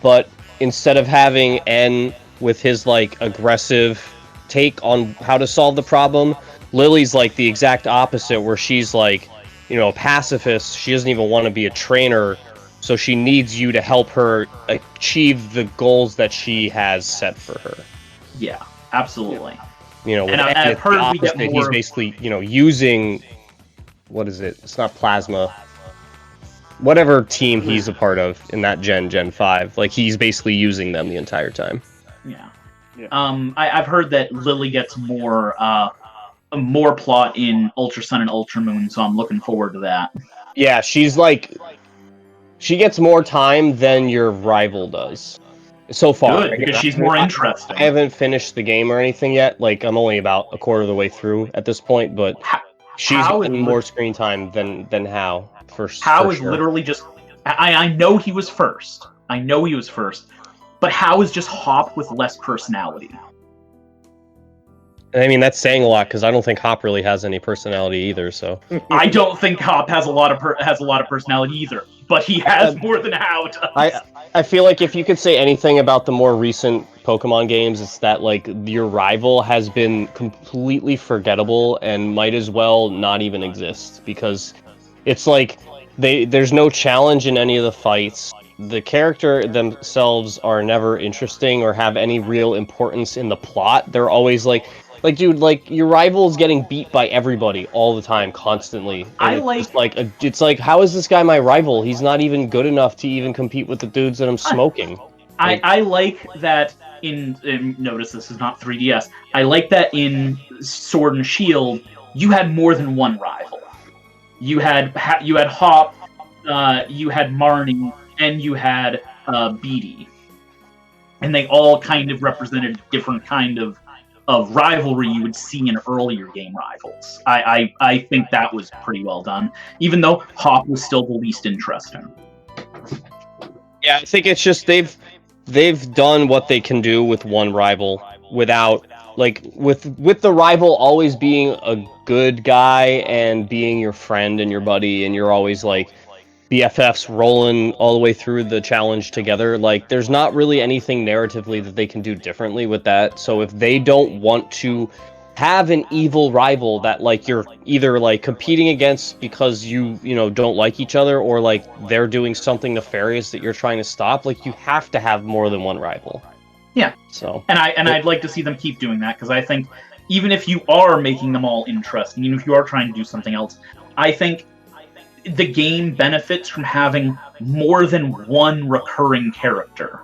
Speaker 3: but instead of having N with his like aggressive take on how to solve the problem, Lily's like the exact opposite, where she's like, a pacifist. She doesn't even want to be a trainer, so she needs you to help her achieve the goals that she has set for her.
Speaker 2: Yeah, absolutely.
Speaker 3: And I've heard we get more. He's basically, using, what is it? It's not Plasma. Whatever team he's a part of in that Gen 5, like he's basically using them the entire time.
Speaker 2: Yeah. I've heard that Lily gets more plot in Ultra Sun and Ultra Moon, so I'm looking forward to that.
Speaker 3: Yeah, she gets more time than your rival does. So far.
Speaker 2: Good, because she's more interesting.
Speaker 3: I haven't finished the game or anything yet. Like, I'm only about a quarter of the way through at this point, but she's getting more screen time than Hao.
Speaker 2: Hao is literally just... I know he was first. But Hao is just Hop with less personality.
Speaker 3: I mean, that's saying a lot, because I don't think Hop really has any personality either, so...
Speaker 2: I don't think Hop has a lot of personality either, but he has more than Hao does.
Speaker 3: I feel like if you could say anything about the more recent Pokemon games, it's that, like, your rival has been completely forgettable and might as well not even exist, because it's like, there's no challenge in any of the fights. The character themselves are never interesting or have any real importance in the plot. They're always like, dude, like, your rival's getting beat by everybody all the time, constantly. It's like, how is this guy my rival? He's not even good enough to even compete with the dudes that I'm smoking.
Speaker 2: I like that in notice this is not 3DS. I like that in Sword and Shield, you had more than one rival. You had Hop, you had Marnie, and you had Beatty. And they all kind of represented different kind of rivalry you would see in earlier game rivals. I think that was pretty well done, even though Hop was still the least interesting.
Speaker 3: Yeah, I think it's just they've done what they can do with one rival without, like, with the rival always being a good guy and being your friend and your buddy, and you're always like BFFs rolling all the way through the challenge together. Like, there's not really anything narratively that they can do differently with that. So if they don't want to have an evil rival that, like, you're either, like, competing against because you don't like each other, or, like, they're doing something nefarious that you're trying to stop, like, you have to have more than one rival.
Speaker 2: Yeah.
Speaker 3: So.
Speaker 2: I'd like to see them keep doing that, because I think even if you are making them all interesting, even if you are trying to do something else, I think the game benefits from having more than one recurring character.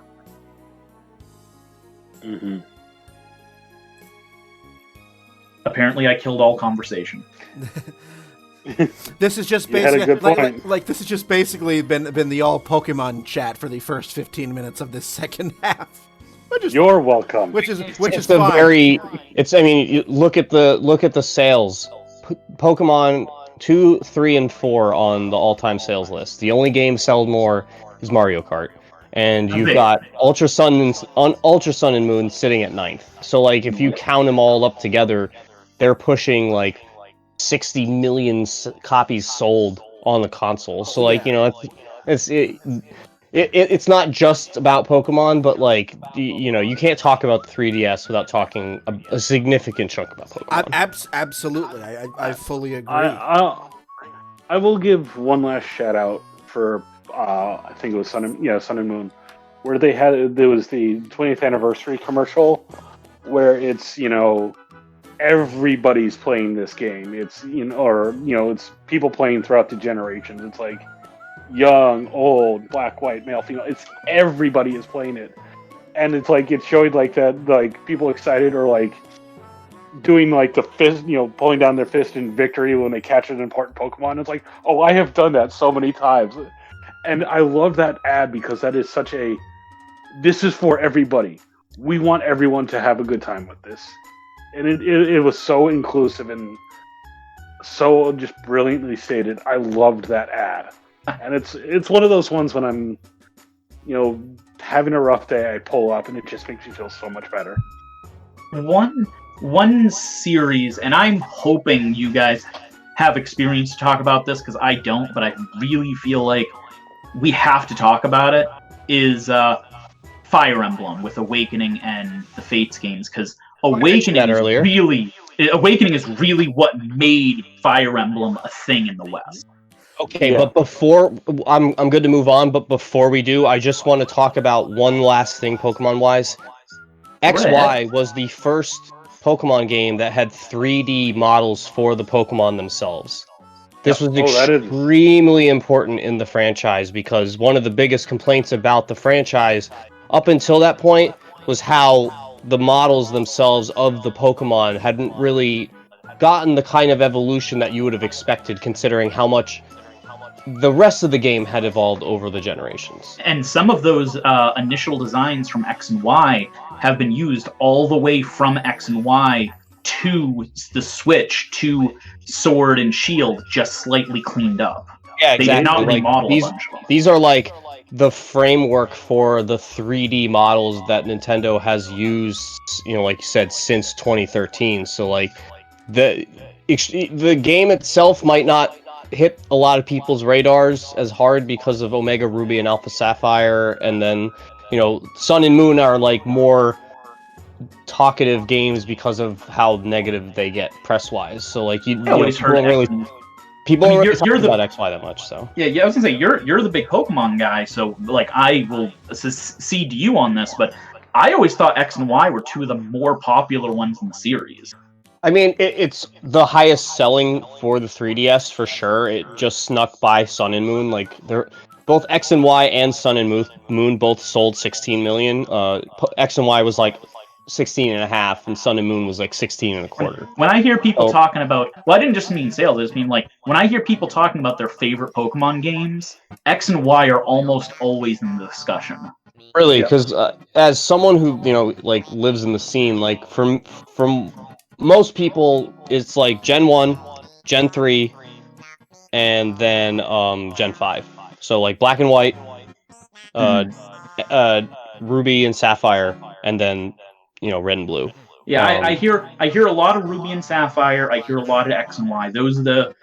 Speaker 4: Mm-hmm.
Speaker 2: Apparently, I killed all conversation.
Speaker 1: This is just basically this has just basically been the all Pokemon chat for the first 15 minutes of this second half.
Speaker 4: You're welcome.
Speaker 1: Which is
Speaker 3: fine.
Speaker 1: You
Speaker 3: look at the sales. Pokemon 2, 3, and 4 on the all-time sales list. The only game sold more is Mario Kart, and you've got Ultra Sun and Moon sitting at 9th. So, like, if you count them all up together, they're pushing like 60 million copies sold on the console. So, like, it's not just about Pokemon, but, like, you can't talk about the 3DS without talking a significant chunk about Pokemon.
Speaker 1: Absolutely, I fully agree.
Speaker 4: I will give one last shout out for I think it was Sun and Moon, where there was the 20th anniversary commercial where it's everybody's playing this game. It's it's people playing throughout the generations. It's like young, old, black, white, male, female. It's everybody is playing it, and it's like it's showing like that, like people excited or like doing like the fist, pulling down their fist in victory when they catch an important Pokemon. It's like, oh, I have done that so many times, And I love that ad because that is such a, this is for everybody. We want everyone to have a good time with this. And it was so inclusive and so just brilliantly stated. I loved that ad. And it's one of those ones when I'm, having a rough day, I pull up and it just makes me feel so much better.
Speaker 2: One series, and I'm hoping you guys have experience to talk about this because I don't, but I really feel like we have to talk about it, is Fire Emblem with Awakening and the Fates games, because Awakening is really what made Fire Emblem a thing in the West.
Speaker 3: Okay, but before I'm good to move on, but before we do, I just want to talk about one last thing Pokemon-wise. XY was the first Pokemon game that had 3D models for the Pokemon themselves. This was extremely important in the franchise because one of the biggest complaints about the franchise up until that point was how the models themselves of the Pokemon hadn't really gotten the kind of evolution that you would have expected considering how much the rest of the game had evolved over the generations.
Speaker 2: And some of those initial designs from X and Y have been used all the way from X and Y to the Switch to Sword and Shield, just slightly cleaned up.
Speaker 3: Yeah, exactly.
Speaker 2: They did not remodel a bunch of them.
Speaker 3: These are like the framework for the 3D models that Nintendo has used, like you said, since 2013. So like the game itself might not hit a lot of people's radars as hard because of Omega Ruby and Alpha Sapphire, and then Sun and Moon are like more talkative games because of how negative they get press wise. So like people don't really talk about XY that much. So
Speaker 2: yeah, I was gonna say you're the big Pokemon guy, so like I will cede to you on this, but I always thought X and Y were two of the more popular ones in the series.
Speaker 3: I mean, it's the highest selling for the 3DS for sure. It just snuck by Sun and Moon. Like they're both X and Y and Sun and Moon both sold 16 million. X and Y was like 16 and a half, and Sun and Moon was like 16 and a quarter.
Speaker 2: When I hear people talking about, well, I didn't just mean sales. I just mean like when I hear people talking about their favorite Pokemon games, X and Y are almost always in the discussion.
Speaker 3: Really, because as someone who like lives in the scene, like from most people, it's like Gen 1, Gen 3, and then Gen 5. So like Black and White, Ruby and Sapphire, and then Red and Blue.
Speaker 2: Yeah, I hear a lot of Ruby and Sapphire. I hear a lot of X and Y. Those are the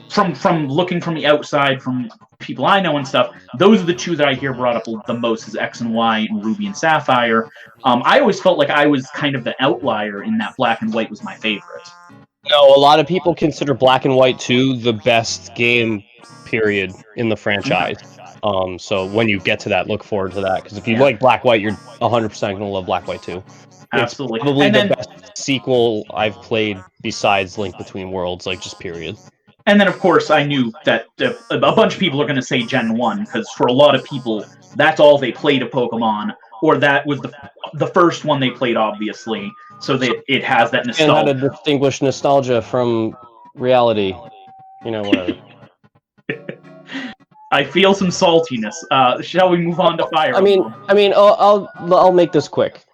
Speaker 2: from looking from the outside, from people I know and stuff. Those are the two that I hear brought up the most, is X and Y and Ruby and Sapphire. I always felt like I was kind of the outlier in that Black and White was my favorite.
Speaker 3: No, a lot of people consider Black and White 2 the best game, period, in the franchise. So when you get to that, look forward to that. Because if you like Black White, you're 100% going to love Black White 2.
Speaker 2: Absolutely.
Speaker 3: It's probably the best sequel I've played besides Link Between Worlds, like just period.
Speaker 2: And then, of course, I knew that a bunch of people are going to say Gen 1, because for a lot of people, that's all they played of Pokemon, or that was the first one they played, obviously. So that it has that nostalgia.
Speaker 3: And how to distinguish nostalgia from reality. Whatever.
Speaker 2: I feel some saltiness. Shall we move on to Fire?
Speaker 3: I mean, I'll make this quick.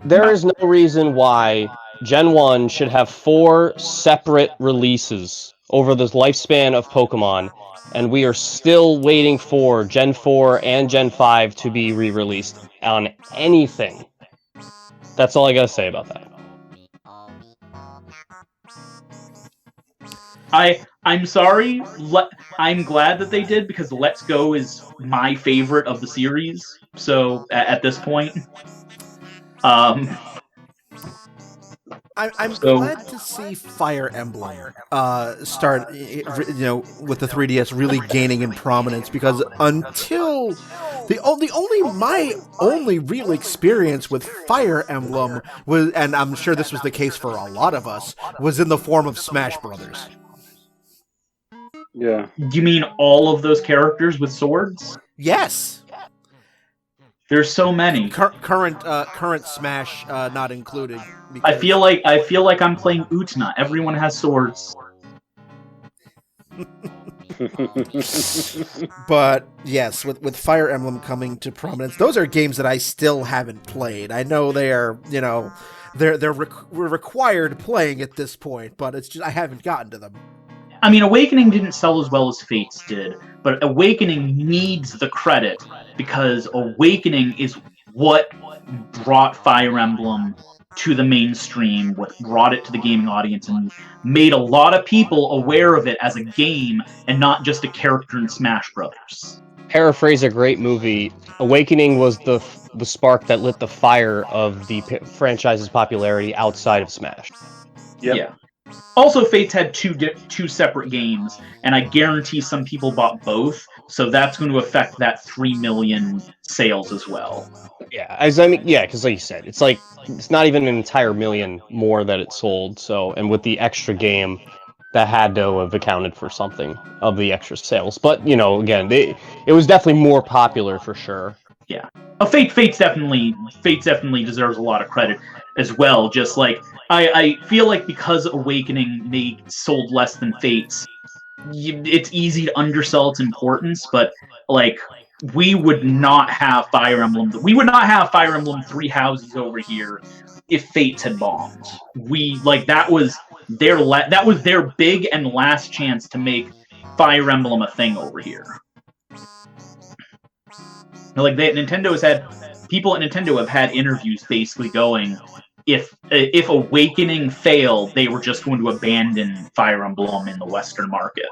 Speaker 3: There is no reason why Gen 1 should have 4 separate releases over the lifespan of Pokemon, and we are still waiting for Gen 4 and Gen 5 to be re-released on anything. That's all I gotta say about that.
Speaker 2: I'm sorry. I'm glad that they did, because Let's Go is my favorite of the series. So at this point,
Speaker 1: I'm glad to see Fire Emblem start, with the 3DS really gaining in prominence, because until my only real experience with Fire Emblem was, and I'm sure this was the case for a lot of us, was in the form of Smash Brothers.
Speaker 4: Yeah.
Speaker 2: You mean all of those characters with swords?
Speaker 1: Yes.
Speaker 2: There's so many.
Speaker 1: Current Smash not included.
Speaker 2: I feel like I'm playing Utna. Everyone has swords.
Speaker 1: But yes, with Fire Emblem coming to prominence, those are games that I still haven't played. I know they are, we're required playing at this point, but it's just I haven't gotten to them.
Speaker 2: I mean, Awakening didn't sell as well as Fates did, but Awakening needs the credit because Awakening is what brought Fire Emblem to the mainstream, what brought it to the gaming audience, and made a lot of people aware of it as a game and not just a character in Smash Brothers.
Speaker 3: Paraphrase a great movie, Awakening was the spark that lit the fire of the franchise's popularity outside of Smash.
Speaker 4: Yep.
Speaker 2: Yeah. Also, Fates had two separate games, and I guarantee some people bought both, so that's going to affect that 3 million sales as well.
Speaker 3: Yeah, because like you said, it's not even an entire million more that it sold. So, and with the extra game, that had to have accounted for something of the extra sales. But again, it was definitely more popular for sure.
Speaker 2: Yeah, Fates definitely deserves a lot of credit as well. Just like I feel like because Awakening sold less than Fates, it's easy to undersell its importance. But like, we would not have Fire Emblem. We would not have Fire Emblem Three Houses over here if Fates had bombed. That was their big and last chance to make Fire Emblem a thing over here. Like Nintendo has had people at Nintendo have had interviews basically going, if Awakening failed, they were just going to abandon Fire Emblem in the Western market.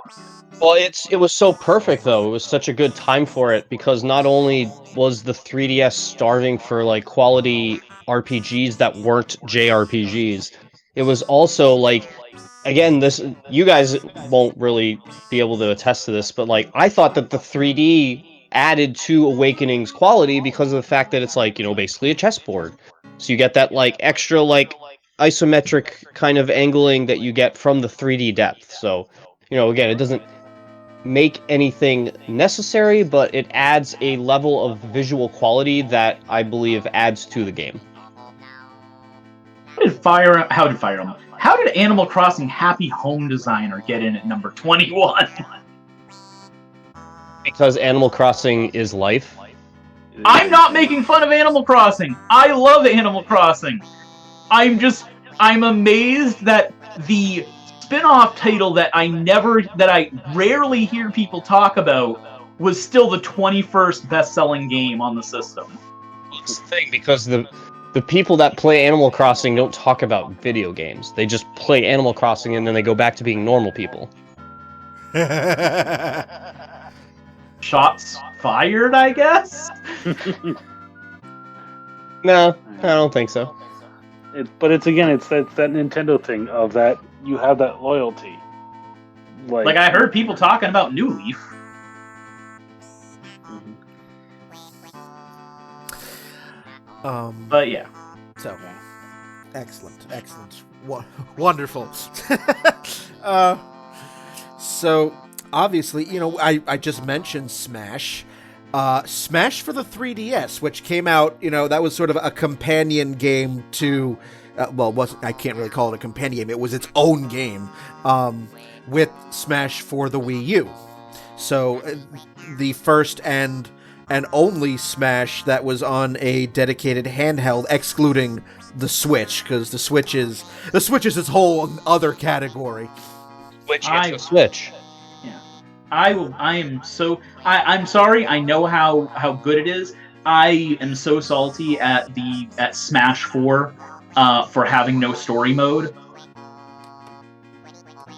Speaker 3: Well, it was so perfect though. It was such a good time for it because not only was the 3DS starving for like quality RPGs that weren't JRPGs, it was also like, again, you guys won't really be able to attest to this, but like I thought that the 3D added to Awakening's quality because of the fact that it's like, basically a chessboard. So you get that like extra like isometric kind of angling that you get from the 3D depth. So, again, it doesn't make anything necessary, but it adds a level of visual quality that I believe adds to the game.
Speaker 2: How did Animal Crossing Happy Home Designer get in at number 21?
Speaker 3: Because Animal Crossing is life.
Speaker 2: I'm not making fun of Animal Crossing. I love Animal Crossing. I'm amazed that the spin-off title that I rarely hear people talk about was still the 21st best-selling game on the system.
Speaker 3: It's the thing, because the people that play Animal Crossing don't talk about video games. They just play Animal Crossing and then they go back to being normal people.
Speaker 2: Shots fired, I guess?
Speaker 3: No, I don't think so.
Speaker 4: But it's that Nintendo thing of that you have that loyalty.
Speaker 2: Like I heard people talking about New Leaf. But yeah.
Speaker 1: So, excellent. Wonderful. So, obviously, I just mentioned Smash. Smash for the 3DS, which came out, that was sort of a companion game to, I can't really call it a companion game. It was its own game, with Smash for the Wii U. So, the first and only Smash that was on a dedicated handheld, excluding the Switch, because the Switch is its whole other category.
Speaker 3: Switch.
Speaker 2: I'm sorry. I know how good it is. I am so salty at Smash 4 for having no story mode.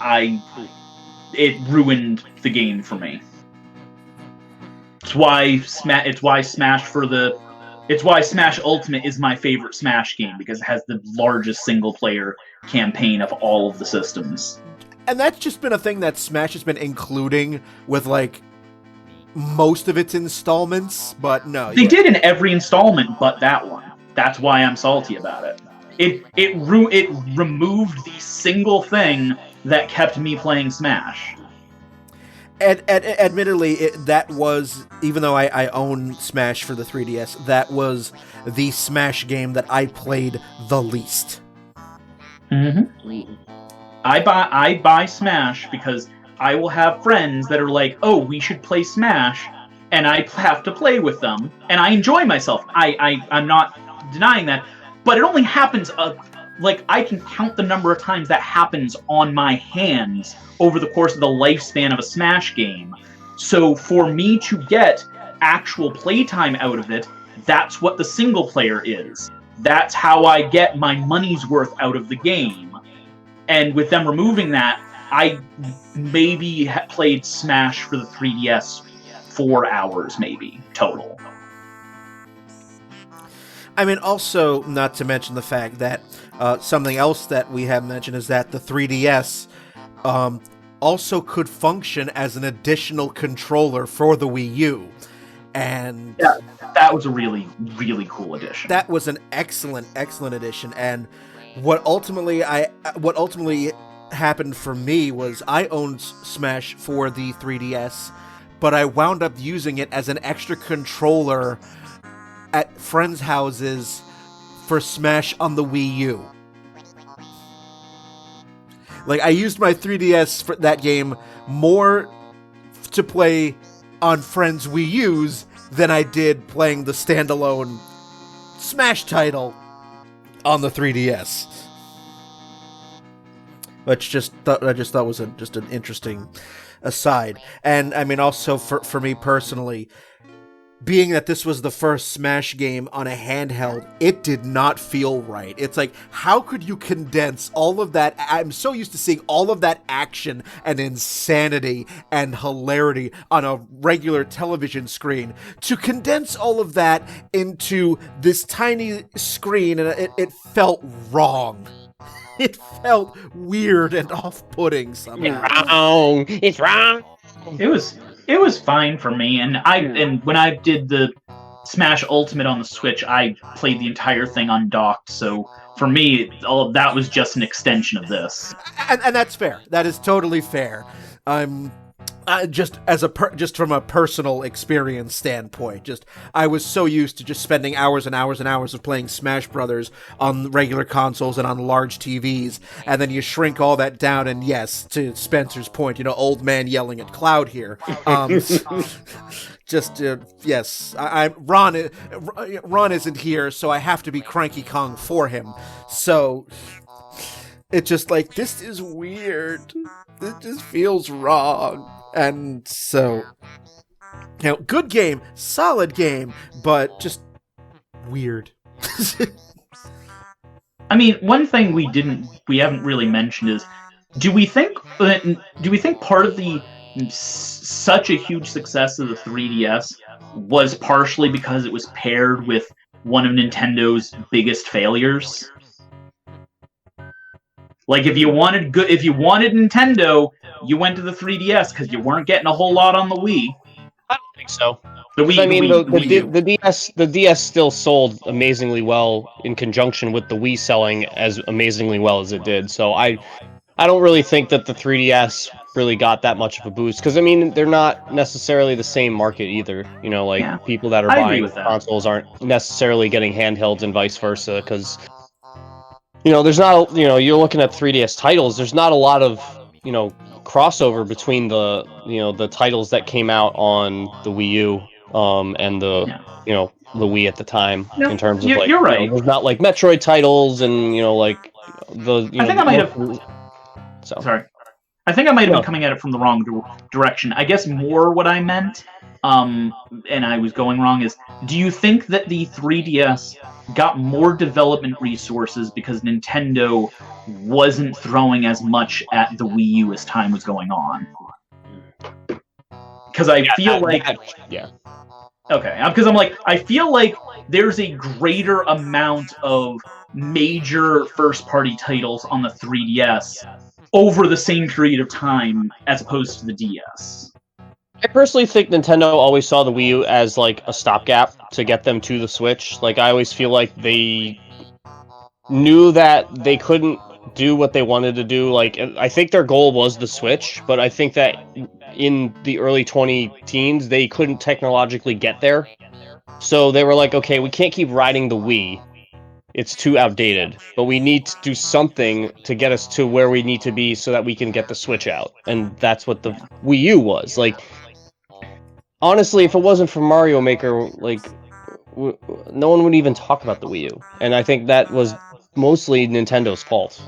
Speaker 2: It ruined the game for me. It's why Smash Ultimate is my favorite Smash game, because it has the largest single player campaign of all of the systems.
Speaker 1: And that's just been a thing that Smash has been including with, like, most of its installments, but no.
Speaker 2: They did in every installment but that one. That's why I'm salty about it. It removed the single thing that kept me playing Smash.
Speaker 1: Admittedly, that was, even though I own Smash for the 3DS, that was the Smash game that I played the least.
Speaker 2: Mm-hmm. I buy Smash because I will have friends that are like, "Oh, we should play Smash," and I have to play with them, and I enjoy myself. I'm not denying that, but it only happens. Like, I can count the number of times that happens on my hands over the course of the lifespan of a Smash game. So for me to get actual playtime out of it, that's what the single player is. That's how I get my money's worth out of the game. And with them removing that, I maybe played Smash for the 3DS 4 hours, maybe, total.
Speaker 1: I mean, also, not to mention the fact that something else that we have mentioned is that the 3DS also could function as an additional controller for the Wii U. And
Speaker 2: yeah, that was a really, really cool addition.
Speaker 1: That was an excellent, excellent addition. And what ultimately happened for me was I owned Smash for the 3DS, but I wound up using it as an extra controller at friends' houses for Smash on the Wii U. Like, I used my 3DS for that game more to play on friends' Wii U's than I did playing the standalone Smash title on the 3DS. Which I just thought was just an interesting aside. And I mean, also for me personally, being that this was the first Smash game on a handheld, it did not feel right. It's like, how could you condense all of that? I'm so used to seeing all of that action and insanity and hilarity on a regular television screen, to condense all of that into this tiny screen, and it felt wrong. It felt weird and off-putting somehow.
Speaker 3: It's wrong.
Speaker 2: It was fine for me, and when I did the Smash Ultimate on the Switch, I played the entire thing undocked. So for me, all of that was just an extension of this.
Speaker 1: And that's fair. That is totally fair. I'm just from a personal experience standpoint, I was so used to just spending hours and hours and hours of playing Smash Brothers on regular consoles and on large TVs, and then you shrink all that down, and yes, to Spencer's point, old man yelling at Cloud here. Yes, Ron isn't here, so I have to be Cranky Kong for him. So it's just like, this is weird. It just feels wrong. And so, good game, solid game, but just weird.
Speaker 2: I mean, one thing we haven't really mentioned is, do we think part of the such a huge success of the 3DS was partially because it was paired with one of Nintendo's biggest failures? Like, if you wanted Nintendo, you went to the 3DS because you weren't getting a whole lot on the Wii.
Speaker 3: I don't think so.
Speaker 2: The
Speaker 3: DS still sold amazingly well in conjunction with the Wii selling as amazingly well as it did. So I don't really think that the 3DS really got that much of a boost, because I mean, they're not necessarily the same market either. People that are buying consoles aren't necessarily getting handhelds and vice versa, because there's not, you're looking at 3DS titles, there's not a lot of, crossover between the titles that came out on the Wii U and the the Wii at the time, in terms of
Speaker 2: you're right.
Speaker 3: There's not like Metroid titles and like the.
Speaker 2: I think I might have. Sorry, I think I might have been coming at it from the wrong direction. I guess more what I meant, and I was going wrong, is, do you think that the 3DS got more development resources because Nintendo wasn't throwing as much at the Wii U as time was going on? Because I feel like... Okay, because I feel like there's a greater amount of major first-party titles on the 3DS over the same period of time as opposed to the DS.
Speaker 3: I personally think Nintendo always saw the Wii U as like a stopgap to get them to the Switch. Like, I always feel like they knew that they couldn't do what they wanted to do. Like, I think their goal was the Switch, but I think that in the early 2010s, they couldn't technologically get there. So they were like, okay, we can't keep riding the Wii. it's too outdated. But we need to do something to get us to where we need to be so that we can get the Switch out. And that's what the Wii U was. Like, honestly, if it wasn't for Mario Maker, like, no one would even talk about the Wii U. And I think that was mostly Nintendo's fault.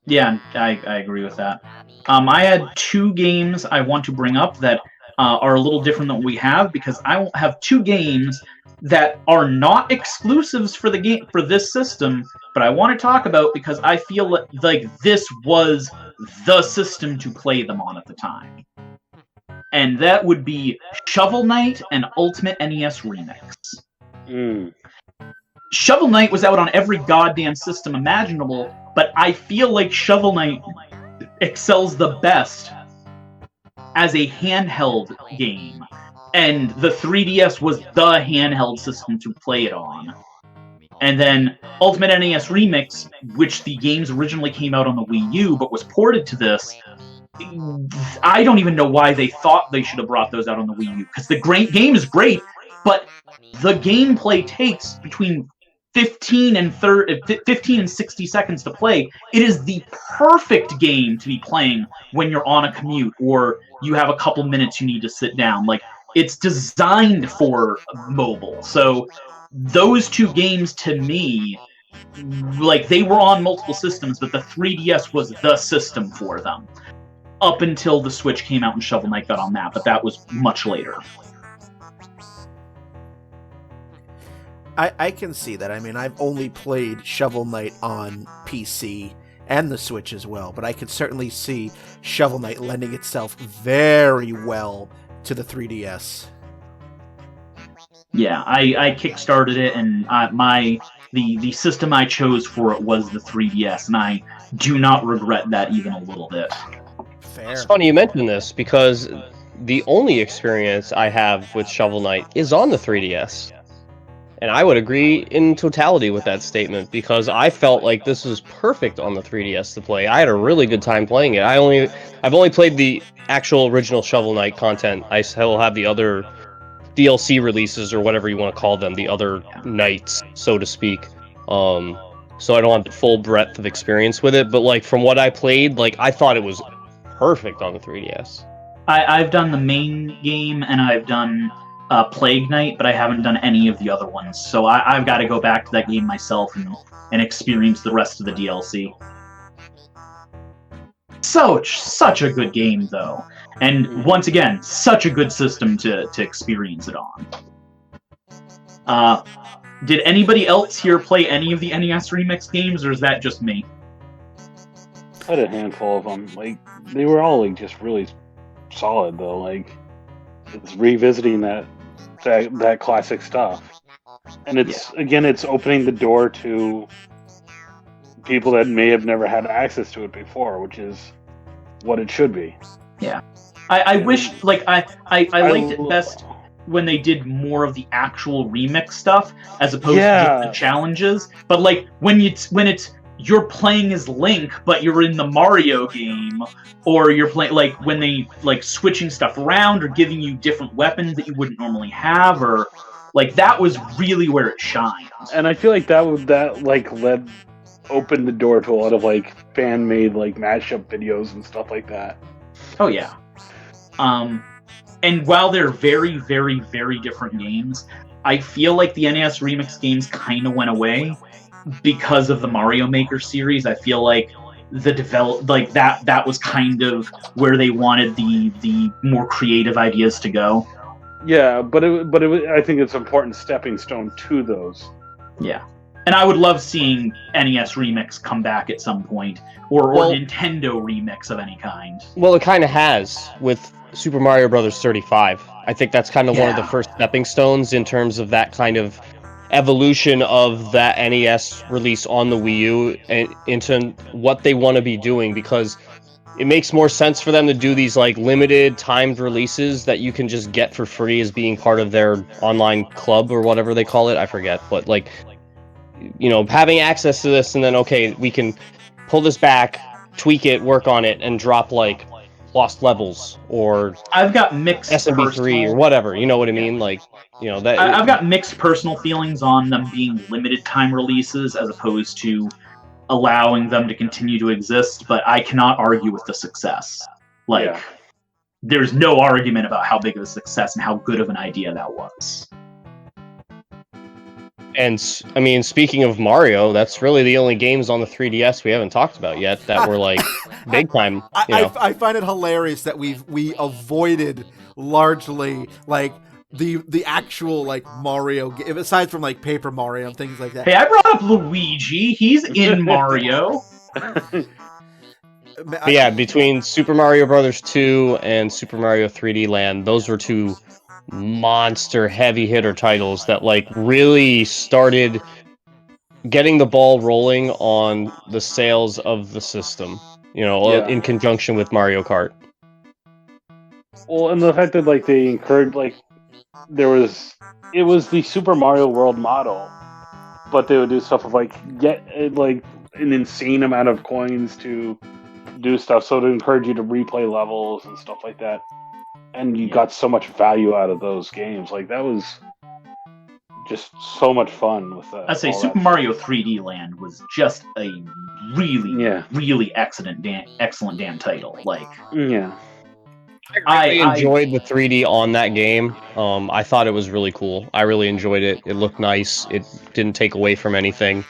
Speaker 2: Yeah, I agree with that. I had 2 games I want to bring up that are a little different than what we have, because I have 2 games that are not exclusives for the game for this system, but I want to talk about because I feel like this was the system to play them on at the time. And that would be Shovel Knight and Ultimate NES Remix. Shovel Knight was out on every goddamn system imaginable, but I feel like Shovel Knight excels the best as a handheld game, and the 3DS was the handheld system to play it on. And then Ultimate NES Remix, which the games originally came out on the Wii U but was ported to this, I don't even know why they thought they should have brought those out on the Wii U, because the game is great, but the gameplay takes between 15 and 60 seconds to play. It is the perfect game to be playing when you're on a commute or you have a couple minutes you need to sit down. Like, it's designed for mobile. So those 2 games, to me, like, they were on multiple systems, but the 3DS was the system for them. Up until the Switch came out and Shovel Knight got on that, but that was much later.
Speaker 1: I can see that. I mean, I've only played Shovel Knight on PC and the Switch as well, but I could certainly see Shovel Knight lending itself very well to the 3DS.
Speaker 2: Yeah, I kickstarted it, and the system I chose for it was the 3DS, and I do not regret that even a little bit.
Speaker 1: Fair.
Speaker 3: It's funny you mention this, because the only experience I have with Shovel Knight is on the 3DS. And I would agree in totality with that statement, because I felt like this was perfect on the 3DS to play. I had a really good time playing it. I've only played the actual original Shovel Knight content. I still have the other DLC releases, or whatever you want to call them, the other nights, so to speak. So I don't have the full breadth of experience with it, but like, from what I played, like, I thought it was perfect on the 3DS.
Speaker 2: I've done the main game, and I've done Plague Knight, but I haven't done any of the other ones, so I've got to go back to that game myself and experience the rest of the DLC. Such a good game, though, and once again, such a good system to experience it on. Did anybody else here play any of the NES Remix games, or is that just me?
Speaker 4: I had a handful of them. Like, they were all like just really solid, though. Like, it's revisiting that classic stuff, and it's opening the door to people that may have never had access to it before, which is what it should be.
Speaker 2: Yeah, I wish, like, I liked it best when they did more of the actual remix stuff as opposed to just the challenges. But like, when it's you're playing as Link, but you're in the Mario game, or you're playing, like, when they, like, switching stuff around or giving you different weapons that you wouldn't normally have, or, like, that was really where it shined.
Speaker 4: And I feel like that opened the door to a lot of, like, fan-made, like, mashup videos and stuff like that.
Speaker 2: Oh, yeah. And while they're very, very, very different games, I feel like the NES Remix games kind of went away because of the Mario Maker series. I feel like that was kind of where they wanted the more creative ideas to go.
Speaker 4: Yeah, but I think it's an important stepping stone to those.
Speaker 2: Yeah, and I would love seeing NES Remix come back at some point, or Nintendo Remix of any kind.
Speaker 3: Well, it kind of has with Super Mario Bros. 35. I think that's kind of one of the first stepping stones in terms of that kind of evolution of that NES release on the Wii U and into what they want to be doing, because it makes more sense for them to do these like limited timed releases that you can just get for free as being part of their online club or whatever they call it. I forget, but like, you know, having access to this and then, okay, we can pull this back, tweak it, work on it, and drop like Lost Levels or
Speaker 2: I've got mixed
Speaker 3: SMB3 or whatever, you know what I mean? Like, You know that
Speaker 2: I've got mixed personal feelings on them being limited time releases as opposed to allowing them to continue to exist, but I cannot argue with the success. Like, there's no argument about how big of a success and how good of an idea that was.
Speaker 3: And I mean, speaking of Mario, that's really the only games on the 3DS we haven't talked about yet that were like big time.
Speaker 1: I find it hilarious that we avoided largely like the actual like Mario game, aside from like Paper Mario and things like that.
Speaker 2: Hey, I brought up Luigi. He's in Mario.
Speaker 3: But yeah, between Super Mario Brothers 2 and Super Mario 3D Land, those were two monster heavy hitter titles that like really started getting the ball rolling on the sales of the system, you know, in conjunction with Mario Kart.
Speaker 4: Well, and the fact that like they encouraged like it was the Super Mario World model, but they would do stuff of like get like an insane amount of coins to do stuff, so to encourage you to replay levels and stuff like that. And you got so much value out of those games. Like, that was just so much fun with that.
Speaker 2: I'd say Super Mario 3D Land was just a really excellent damn title. Like,
Speaker 3: I enjoyed the 3D on that game. I thought it was really cool. I really enjoyed it. It looked nice. It didn't take away from anything.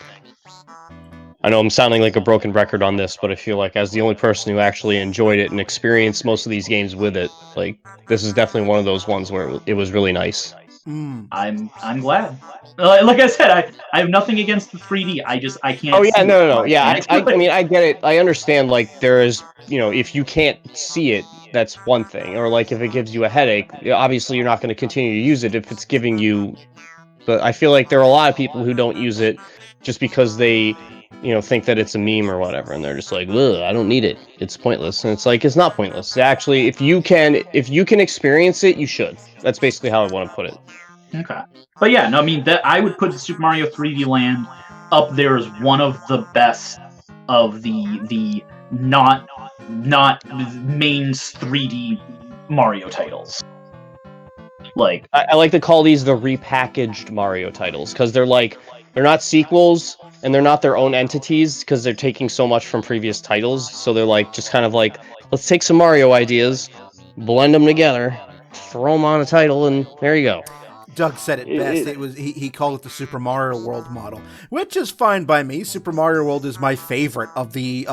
Speaker 3: I know I'm sounding like a broken record on this, but I feel like as the only person who actually enjoyed it and experienced most of these games with it, like, this is definitely one of those ones where it was really nice.
Speaker 2: I'm glad. Like I said, I have nothing against the 3D. I can't.
Speaker 3: Oh yeah, no. Yeah, I mean, I get it. I understand. Like, there is, you know, if you can't see it, that's one thing. Or like, if it gives you a headache, obviously you're not going to continue to use it if it's giving you. But I feel like there are a lot of people who don't use it just because they, you know, think that it's a meme or whatever, and they're just like, ugh, I don't need it. It's pointless. And it's like, it's not pointless. Actually, if you can experience it, you should. That's basically how I want to put it.
Speaker 2: Okay. But yeah, no, I mean, that I would put Super Mario 3D Land up there as one of the best of the not main 3D Mario titles. Like,
Speaker 3: I like to call these the repackaged Mario titles, because they're not sequels and they're not their own entities, because they're taking so much from previous titles. So they're like, just kind of like, let's take some Mario ideas, blend them together, throw them on a title, and there you go.
Speaker 1: Doug said it best. It was he called it the Super Mario World model, which is fine by me. Super Mario World is my favorite of the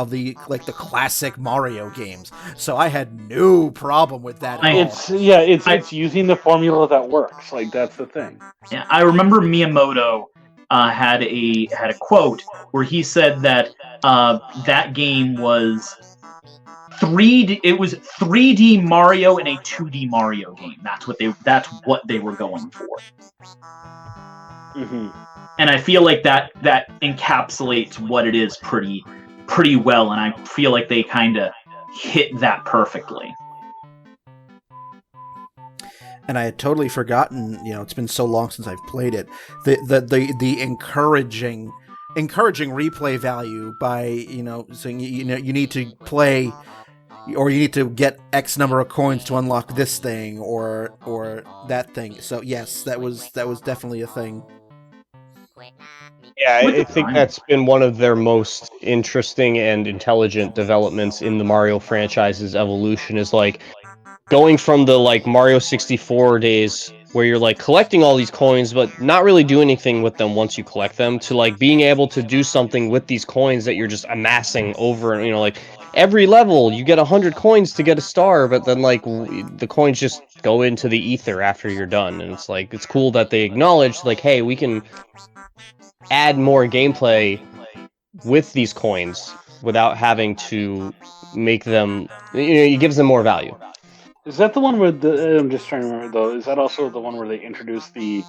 Speaker 1: like the classic Mario games, so I had no problem with that.
Speaker 4: It's using the formula that works. Like, that's the thing.
Speaker 2: Yeah, I remember Miyamoto had a quote where he said that that game was 3D. It was 3D Mario in a 2D Mario game. That's what they were going for.
Speaker 4: Mm-hmm.
Speaker 2: And I feel like that encapsulates what it is pretty well. And I feel like they kind of hit that perfectly.
Speaker 1: And I had totally forgotten. You know, it's been so long since I've played it. The encouraging replay value by, you know, saying you need to play, or you need to get X number of coins to unlock this thing or that thing. So yes, that was definitely a thing.
Speaker 3: Yeah, I think that's been one of their most interesting and intelligent developments in the Mario franchise's evolution, is like going from the like Mario 64 days where you're like collecting all these coins but not really doing anything with them once you collect them, to like being able to do something with these coins that you're just amassing over, and, you know, like every level you get 100 coins to get a star, but then like the coins just go into the ether after you're done. And it's like, it's cool that they acknowledge like, hey, we can add more gameplay with these coins without having to make them, you know, it gives them more value.
Speaker 4: Is that the one where I'm just trying to remember though, is that also the one where they introduced the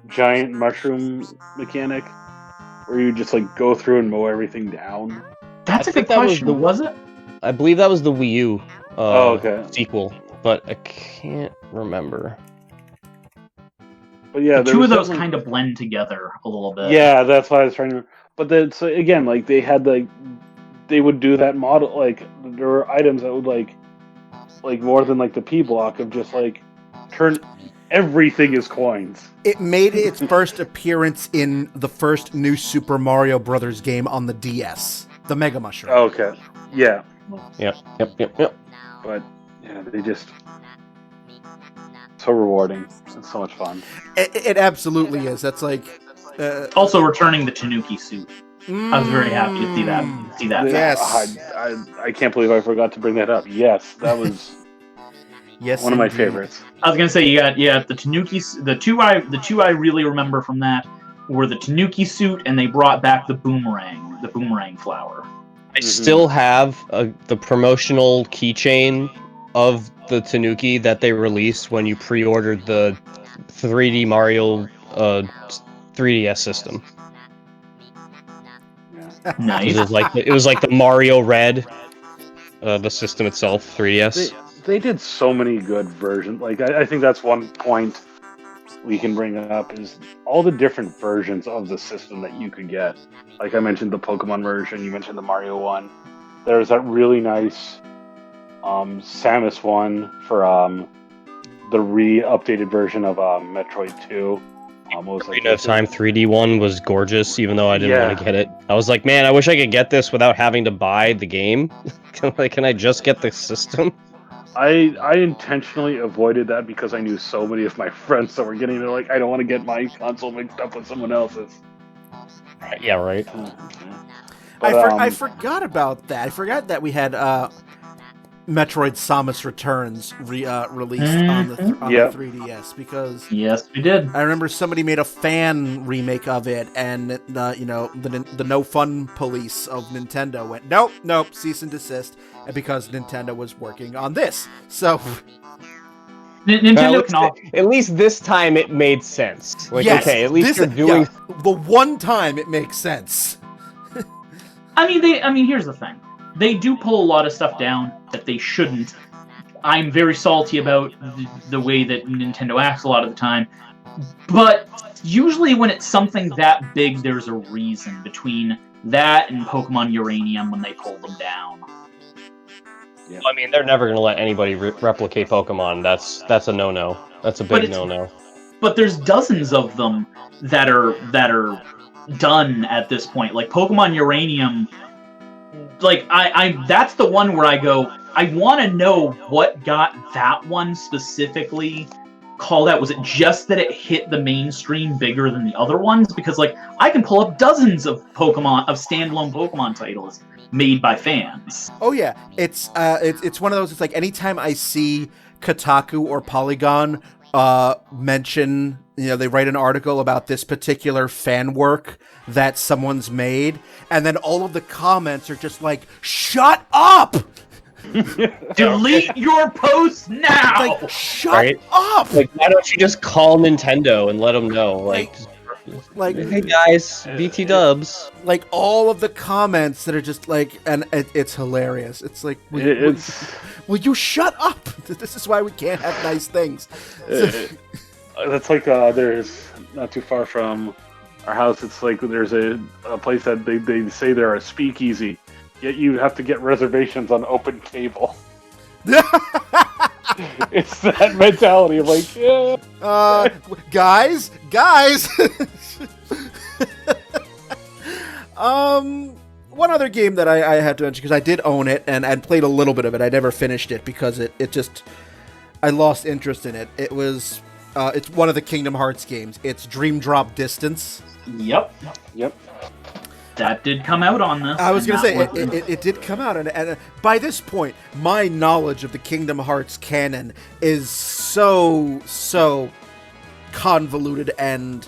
Speaker 4: giant mushroom mechanic, where you just like go through and mow everything down?
Speaker 2: That's a good question. Was it?
Speaker 3: I believe that was the Wii U sequel, but I can't remember.
Speaker 4: But yeah,
Speaker 2: the two of those kind of blend together a little bit.
Speaker 4: Yeah, that's why I was trying to remember. But then, so again, like they would do that model, like there were items that would like more than like the P block of just like turn everything is coins.
Speaker 1: It made its first appearance in the first new Super Mario Brothers game on the DS, the Mega Mushroom.
Speaker 4: Okay. Yeah.
Speaker 3: Yep.
Speaker 4: But yeah, they just so rewarding. It's so much fun.
Speaker 1: It absolutely is. That's like
Speaker 2: Also returning the Tanuki suit. I was very happy to see that.
Speaker 1: Yes.
Speaker 4: I can't believe I forgot to bring that up. Yes, that was
Speaker 1: yes,
Speaker 4: one of my
Speaker 1: indeed.
Speaker 4: favorites.
Speaker 2: I was gonna say you got the Tanuki. The two I really remember from that were the Tanuki suit, and they brought back the boomerang flower.
Speaker 3: I still have the promotional keychain of the Tanuki that they released when you pre-ordered the 3D Mario 3DS system.
Speaker 2: Nice.
Speaker 3: It was like the Mario Red, the system itself, 3DS.
Speaker 4: They did so many good versions. Like I think that's one point we can bring up is all the different versions of the system that you could get. Like I mentioned the Pokemon version, you mentioned the Mario one. There's that really nice Samus one for the re-updated version of Metroid 2.
Speaker 3: Ocarina of Time 3D one was gorgeous, even though I didn't want to get it. I was like, man, I wish I could get this without having to buy the game. Can I just get the system?
Speaker 4: I intentionally avoided that because I knew so many of my friends that were getting it. They're like, I don't want to get my console mixed up with someone else's.
Speaker 3: Yeah, right.
Speaker 4: But,
Speaker 1: I forgot about that. I forgot that we had Metroid Samus Returns released on the 3DS because
Speaker 2: yes, we did.
Speaker 1: I remember somebody made a fan remake of it, and the no fun police of Nintendo went nope, cease and desist, because Nintendo was working on this. So
Speaker 2: Nintendo
Speaker 3: at least this time it made sense. Like,
Speaker 1: yes,
Speaker 3: okay, at least you're doing
Speaker 1: the one time it makes sense.
Speaker 2: I mean, here's the thing. They do pull a lot of stuff down that they shouldn't. I'm very salty about the way that Nintendo acts a lot of the time. But usually when it's something that big, there's a reason between that and Pokemon Uranium when they pull them down.
Speaker 3: Yeah. I mean, they're never going to let anybody replicate Pokemon. That's a no-no. That's a big no-no.
Speaker 2: But there's dozens of them that are done at this point. Like Pokemon Uranium, like I that's the one where I go, I want to know what got that one specifically called out. Was it just that it hit the mainstream bigger than the other ones? Because like I can pull up dozens of standalone Pokemon titles made by fans.
Speaker 1: Oh yeah, it's one of those. It's like anytime I see Kotaku or Polygon mention, they write an article about this particular fan work that someone's made, and then all of the comments are just like, "Shut up!
Speaker 2: Delete your post now!
Speaker 1: Like, shut up!
Speaker 3: Like, why don't you just call Nintendo and let them know? Like, hey guys, BT dubs."
Speaker 1: Like all of the comments that are just like, and it's hilarious. It's like, will you shut up? This is why we can't have nice things.
Speaker 4: That's like there's not too far from our house. It's like there's a place that they say they're a speakeasy, yet you have to get reservations on Open Cable. It's that mentality of like,
Speaker 1: guys. One other game that I had to mention, because I did own it and played a little bit of it. I never finished it because I lost interest in it. It was it's one of the Kingdom Hearts games. It's Dream Drop Distance.
Speaker 2: Yep. That did come out on this.
Speaker 1: I was going to say, it did come out, and by this point, my knowledge of the Kingdom Hearts canon is so convoluted and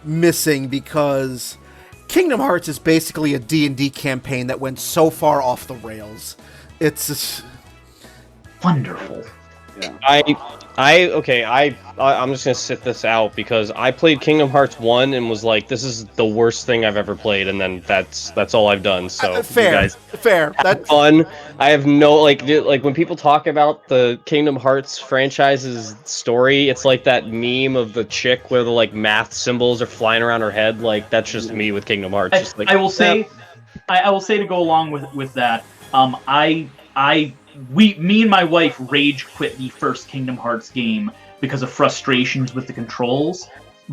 Speaker 1: missing, because Kingdom Hearts is basically a D&D campaign that went so far off the rails. It's
Speaker 2: wonderful.
Speaker 4: Yeah.
Speaker 3: I'm just gonna sit this out because I played Kingdom Hearts 1 and was like, this is the worst thing I've ever played, and then that's all I've done. So
Speaker 1: fair,
Speaker 3: you guys
Speaker 1: fair.
Speaker 3: Have fun. I have no like when people talk about the Kingdom Hearts franchise's story, it's like that meme of the chick where the like math symbols are flying around her head. Like that's just me with Kingdom Hearts. Just like,
Speaker 2: I will say to go along with that. Me and my wife rage quit the first Kingdom Hearts game because of frustrations with the controls.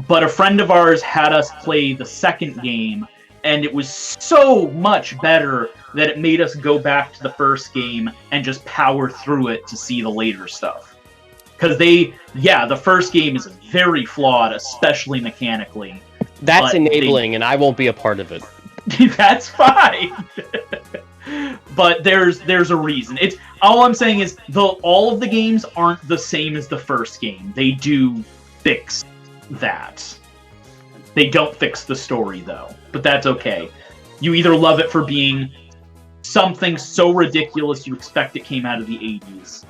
Speaker 2: But a friend of ours had us play the second game, and it was so much better that it made us go back to the first game and just power through it to see the later stuff. Because the first game is very flawed, especially mechanically.
Speaker 3: That's enabling, and I won't be a part of it.
Speaker 2: That's fine. But there's a reason. It's all I'm saying is all of the games aren't the same as the first game. They do fix that. They don't fix the story though, but that's okay. You either love it for being something so ridiculous you expect it came out of the 80s.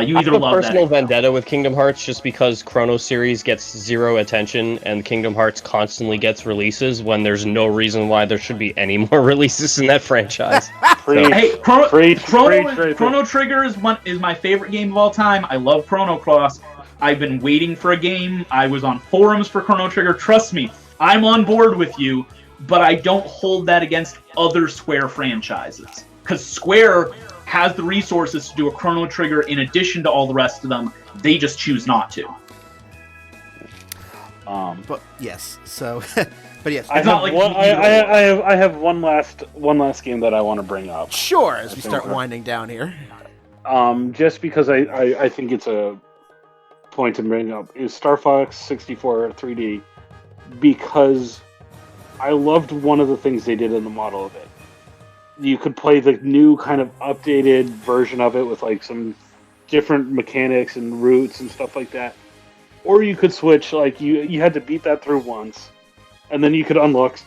Speaker 2: You either love that. I have a personal
Speaker 3: vendetta with Kingdom Hearts just because Chrono Series gets zero attention and Kingdom Hearts constantly gets releases when there's no reason why there should be any more releases in that franchise.
Speaker 2: Hey, Chrono Trigger is my favorite game of all time. I love Chrono Cross. I've been waiting for a game. I was on forums for Chrono Trigger. Trust me, I'm on board with you, but I don't hold that against other Square franchises. Because Square has the resources to do a Chrono Trigger in addition to all the rest of them. They just choose not to.
Speaker 1: But yes, so but yes,
Speaker 4: I have one last game that I want to bring up.
Speaker 1: Sure, as we start winding down here.
Speaker 4: Just because I think it's a point to bring up is Star Fox 64 3D, because I loved one of the things they did in the model of it. You could play the new kind of updated version of it with like some different mechanics and routes and stuff like that. Or you could switch, like you had to beat that through once, and then you could unlock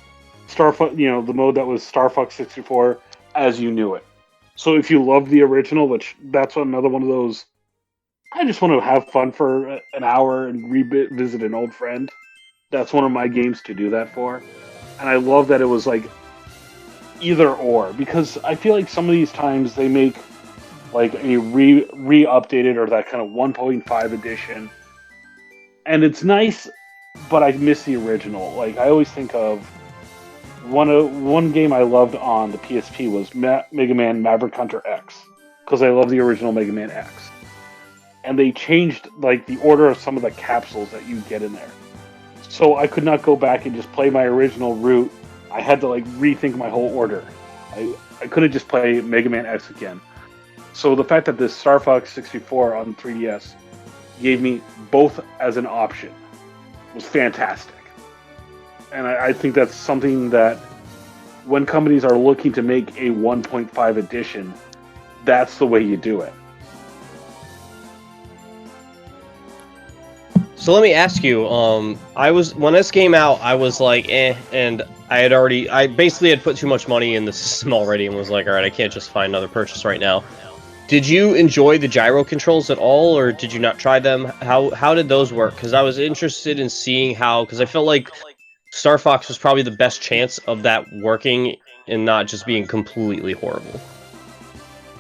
Speaker 4: Star Fox, the mode that was Star Fox 64 as you knew it. So if you love the original, which that's another one of those, I just want to have fun for an hour and revisit an old friend. That's one of my games to do that for. And I love that it was like either or, because I feel like some of these times they make like a re-updated or that kind of 1.5 edition. And it's nice, but I miss the original. Like I always think of one game I loved on the PSP was Mega Man Maverick Hunter X, because I love the original Mega Man X. And they changed like the order of some of the capsules that you get in there. So I could not go back and just play my original route. I had to like rethink my whole order. I couldn't just play Mega Man X again. So the fact that this Star Fox 64 on 3DS gave me both as an option was fantastic. And I think that's something that when companies are looking to make a 1.5 edition, that's the way you do it.
Speaker 3: So let me ask you, when this came out, I was like, and I basically had put too much money in the system already and was like, alright, I can't just find another purchase right now. Did you enjoy the gyro controls at all, or did you not try them? How did those work? Because I was interested in seeing because I felt like Star Fox was probably the best chance of that working and not just being completely horrible.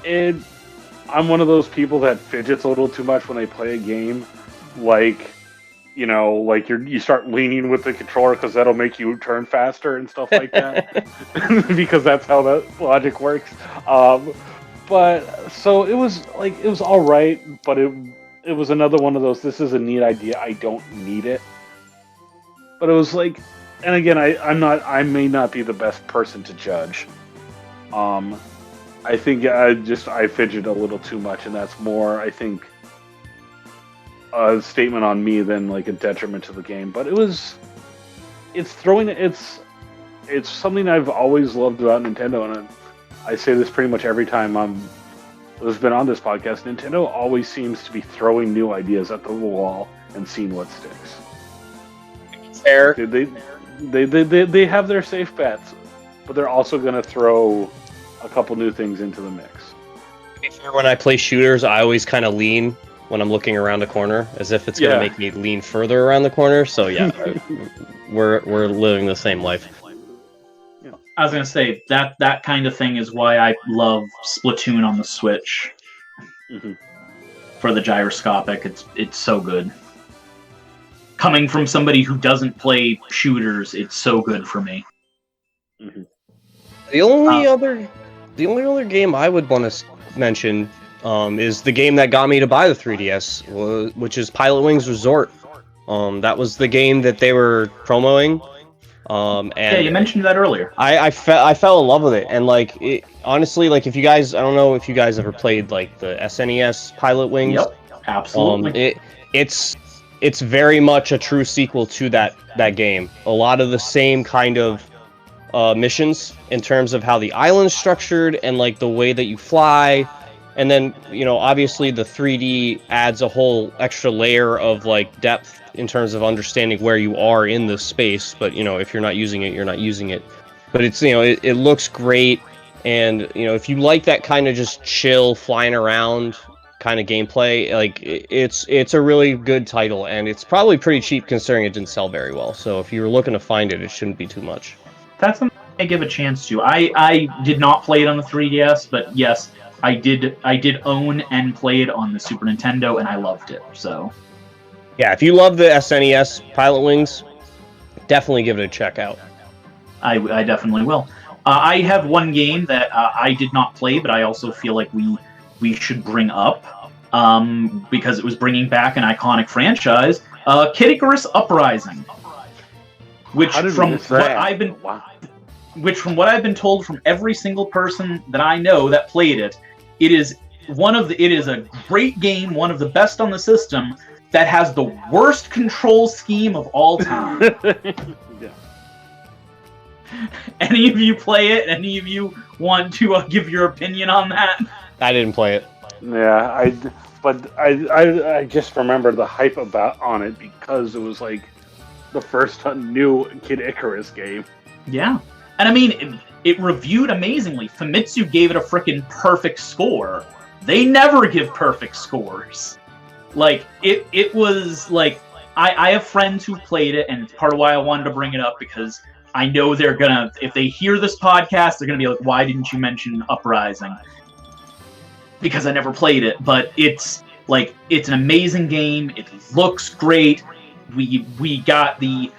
Speaker 4: I'm one of those people that fidgets a little too much when they play a game, like you start leaning with the controller because that'll make you turn faster and stuff like that, because that's how that logic works. But so it was all right, but it was another one of those. This is a neat idea. I don't need it, but it was like, and again, I may not be the best person to judge. I think I fidget a little too much, and that's more, I think, a statement on me than like a detriment to the game. But it's something I've always loved about Nintendo, and I say this pretty much every time I've been on this podcast. Nintendo always seems to be throwing new ideas at the wall and seeing what sticks.
Speaker 3: Fair.
Speaker 4: They have their safe bets, but they're also going to throw a couple new things into the mix.
Speaker 3: When I play shooters, I always kind of lean when I'm looking around a corner, as if it's going to make me lean further around the corner. So yeah, we're living the same life.
Speaker 2: I was gonna say that kind of thing is why I love Splatoon on the Switch. Mm-hmm. For the gyroscopic, it's so good. Coming from somebody who doesn't play shooters, it's so good for me.
Speaker 3: Mm-hmm. The only other game I would want to mention is the game that got me to buy the 3DS, which is Pilot Wings Resort. That was the game that they were promoting. And
Speaker 2: yeah, you mentioned that earlier.
Speaker 3: I fell in love with it, and like honestly, like if you guys, I don't know if you guys ever played like the SNES Pilot Wings.
Speaker 2: Yep, absolutely.
Speaker 3: It's very much a true sequel to that game. A lot of the same kind of missions in terms of how the island's structured and like the way that you fly. And then, obviously the 3D adds a whole extra layer of like depth in terms of understanding where you are in the space. But, if you're not using it, you're not using it. But it's, it looks great. And, if you like that kind of just chill flying around kind of gameplay, like it's a really good title, and it's probably pretty cheap considering it didn't sell very well. So if you're looking to find it, it shouldn't be too much.
Speaker 2: That's something I give a chance to. I did not play it on the 3DS, but yes, I did own and play it on the Super Nintendo, and I loved it. So
Speaker 3: yeah, if you love the SNES Pilot Wings, definitely give it a check out.
Speaker 2: I definitely will. I have one game that I did not play, but I also feel like we should bring up because it was bringing back an iconic franchise, Kid Icarus Uprising, which from what I've been told from every single person that I know that played it, it is a great game, one of the best on the system, that has the worst control scheme of all time.
Speaker 4: Yeah.
Speaker 2: Any of you play it? Any of you want to give your opinion on that?
Speaker 3: I didn't play it.
Speaker 4: Yeah, I just remember the hype on it because it was like the first new Kid Icarus game.
Speaker 2: Yeah. And I mean, it reviewed amazingly. Famitsu gave it a freaking perfect score. They never give perfect scores. Like, it was like, I have friends who played it, and it's part of why I wanted to bring it up, because I know they're gonna, if they hear this podcast, they're gonna be like, why didn't you mention Uprising? Because I never played it, but it's an amazing game. It looks great. We got the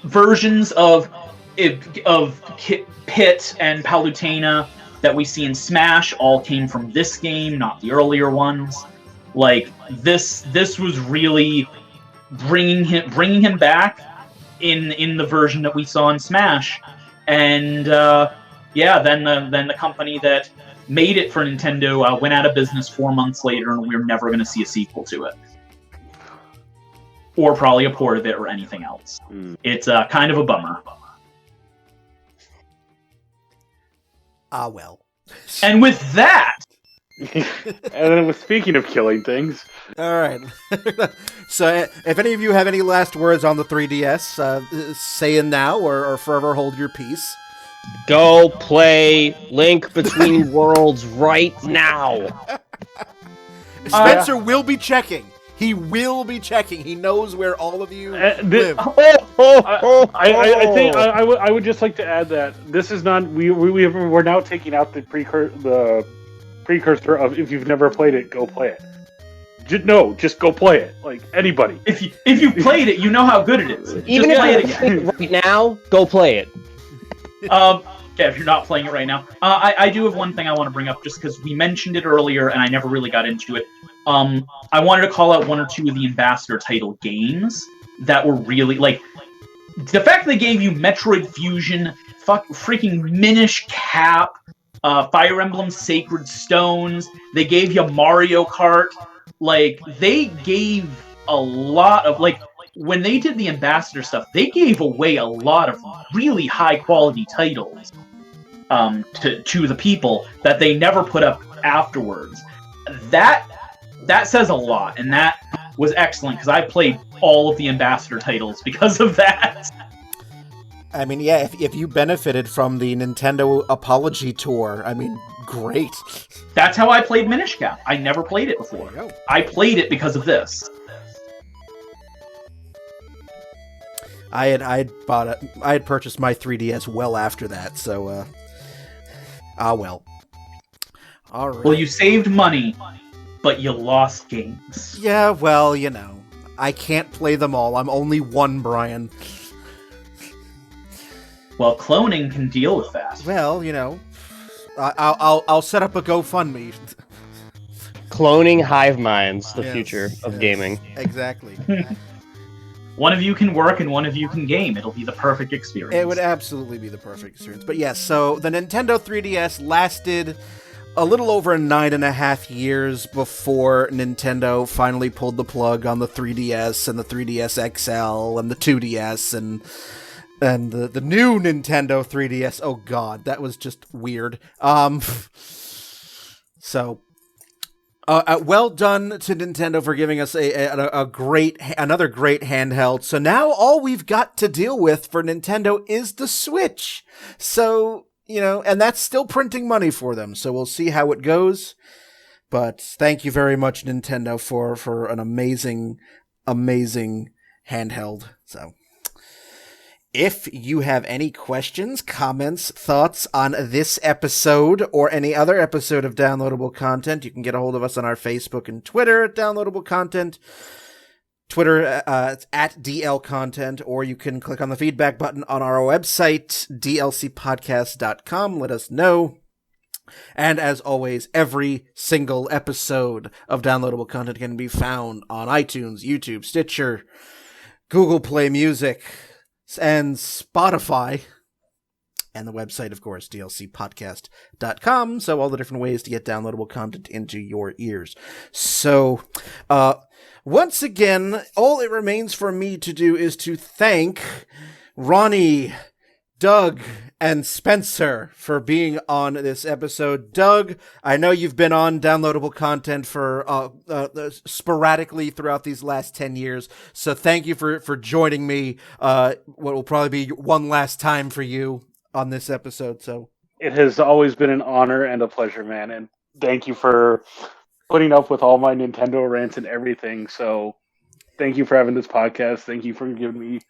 Speaker 2: versions of Pit and Palutena that we see in Smash all came from this game, not the earlier ones. Like this was really bringing him back in the version that we saw in Smash, and then the company that made it for Nintendo went out of business 4 months later, and we're never going to see a sequel to it, or probably a port of it or anything else. It's kind of a bummer.
Speaker 1: Well.
Speaker 2: And with that,
Speaker 4: And then, speaking of killing things,
Speaker 1: all right. So, if any of you have any last words on the 3DS, say it now or forever hold your peace.
Speaker 3: Go play Link Between Worlds right now.
Speaker 1: Spencer will be checking. He will be checking. He knows where all of you live.
Speaker 4: I think I would just like to add that this is not we're now taking out the precursor of, if you've never played it, go play it. Just go play it. Like anybody.
Speaker 2: if you played it, you know how good it is.
Speaker 3: Even
Speaker 2: just
Speaker 3: if
Speaker 2: play
Speaker 3: you're
Speaker 2: it again.
Speaker 3: playing it right now, go play it.
Speaker 2: Yeah, if you're not playing it right now. I do have one thing I want to bring up, just because we mentioned it earlier and I never really got into it. I wanted to call out one or two of the Ambassador title games that were really, like, the fact they gave you Metroid Fusion, freaking Minish Cap, Fire Emblem Sacred Stones, they gave you Mario Kart, like, they gave a lot of, like, when they did the Ambassador stuff, they gave away a lot of really high-quality titles to the people that they never put up afterwards. That says a lot, and that was excellent, because I played all of the Ambassador titles because of that.
Speaker 1: I mean, yeah, if you benefited from the Nintendo Apology Tour, I mean, great.
Speaker 2: That's how I played Minish Cap. I never played it before. I played it because of this.
Speaker 1: I had purchased my 3DS well after that, so well. All right.
Speaker 2: Well, you saved money, but you lost games.
Speaker 1: Yeah, well, I can't play them all. I'm only one, Brian.
Speaker 2: Well, cloning can deal with that.
Speaker 1: Well, I'll set up a GoFundMe.
Speaker 3: Cloning hive minds, the
Speaker 1: Yes,
Speaker 3: future of
Speaker 1: yes,
Speaker 3: gaming.
Speaker 1: Exactly.
Speaker 2: One of you can work and one of you can game. It'll be the perfect experience.
Speaker 1: It would absolutely be the perfect experience. But yes, so the Nintendo 3DS lasted a little over 9.5 years before Nintendo finally pulled the plug on the 3DS and the 3DS XL and the 2DS and the new Nintendo 3DS. Oh god, that was just weird. So well done to Nintendo for giving us another great handheld. So now all we've got to deal with for Nintendo is the Switch. So, and that's still printing money for them. So we'll see how it goes. But thank you very much, Nintendo, for an amazing handheld. So if you have any questions, comments, thoughts on this episode or any other episode of Downloadable Content, you can get a hold of us on our Facebook and Twitter at Downloadable Content. Twitter, it's at DL Content, or you can click on the feedback button on our website, dlcpodcast.com. Let us know. And as always, every single episode of Downloadable Content can be found on iTunes, YouTube, Stitcher, Google Play Music, and Spotify, and the website, of course, dlcpodcast.com. So all the different ways to get downloadable content into your ears. So, once again, all it remains for me to do is to thank Ronny, Doug, and Spencer for being on this episode. Doug, I know you've been on Downloadable Content for sporadically throughout these last 10 years, so thank you for joining me. What will probably be one last time for you on this episode. So
Speaker 4: It has always been an honor and a pleasure, man, and thank you for putting up with all my Nintendo rants and everything. So thank you for having this podcast. Thank you for giving me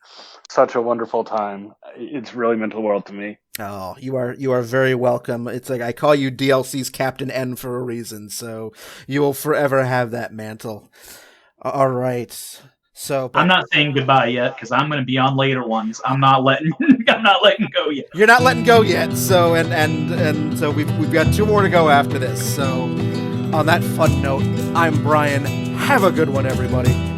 Speaker 4: such a wonderful time. It's really meant the world to me.
Speaker 1: Oh, you are very welcome. It's like I call you DLC's Captain N for a reason, so you will forever have that mantle. All right. So
Speaker 2: I'm not saying goodbye yet because I'm going to be on later ones. I'm not letting go yet.
Speaker 1: You're not letting go yet. So and so we've got 2 more to go after this. So on that fun note, I'm Brian. Have a good one, everybody.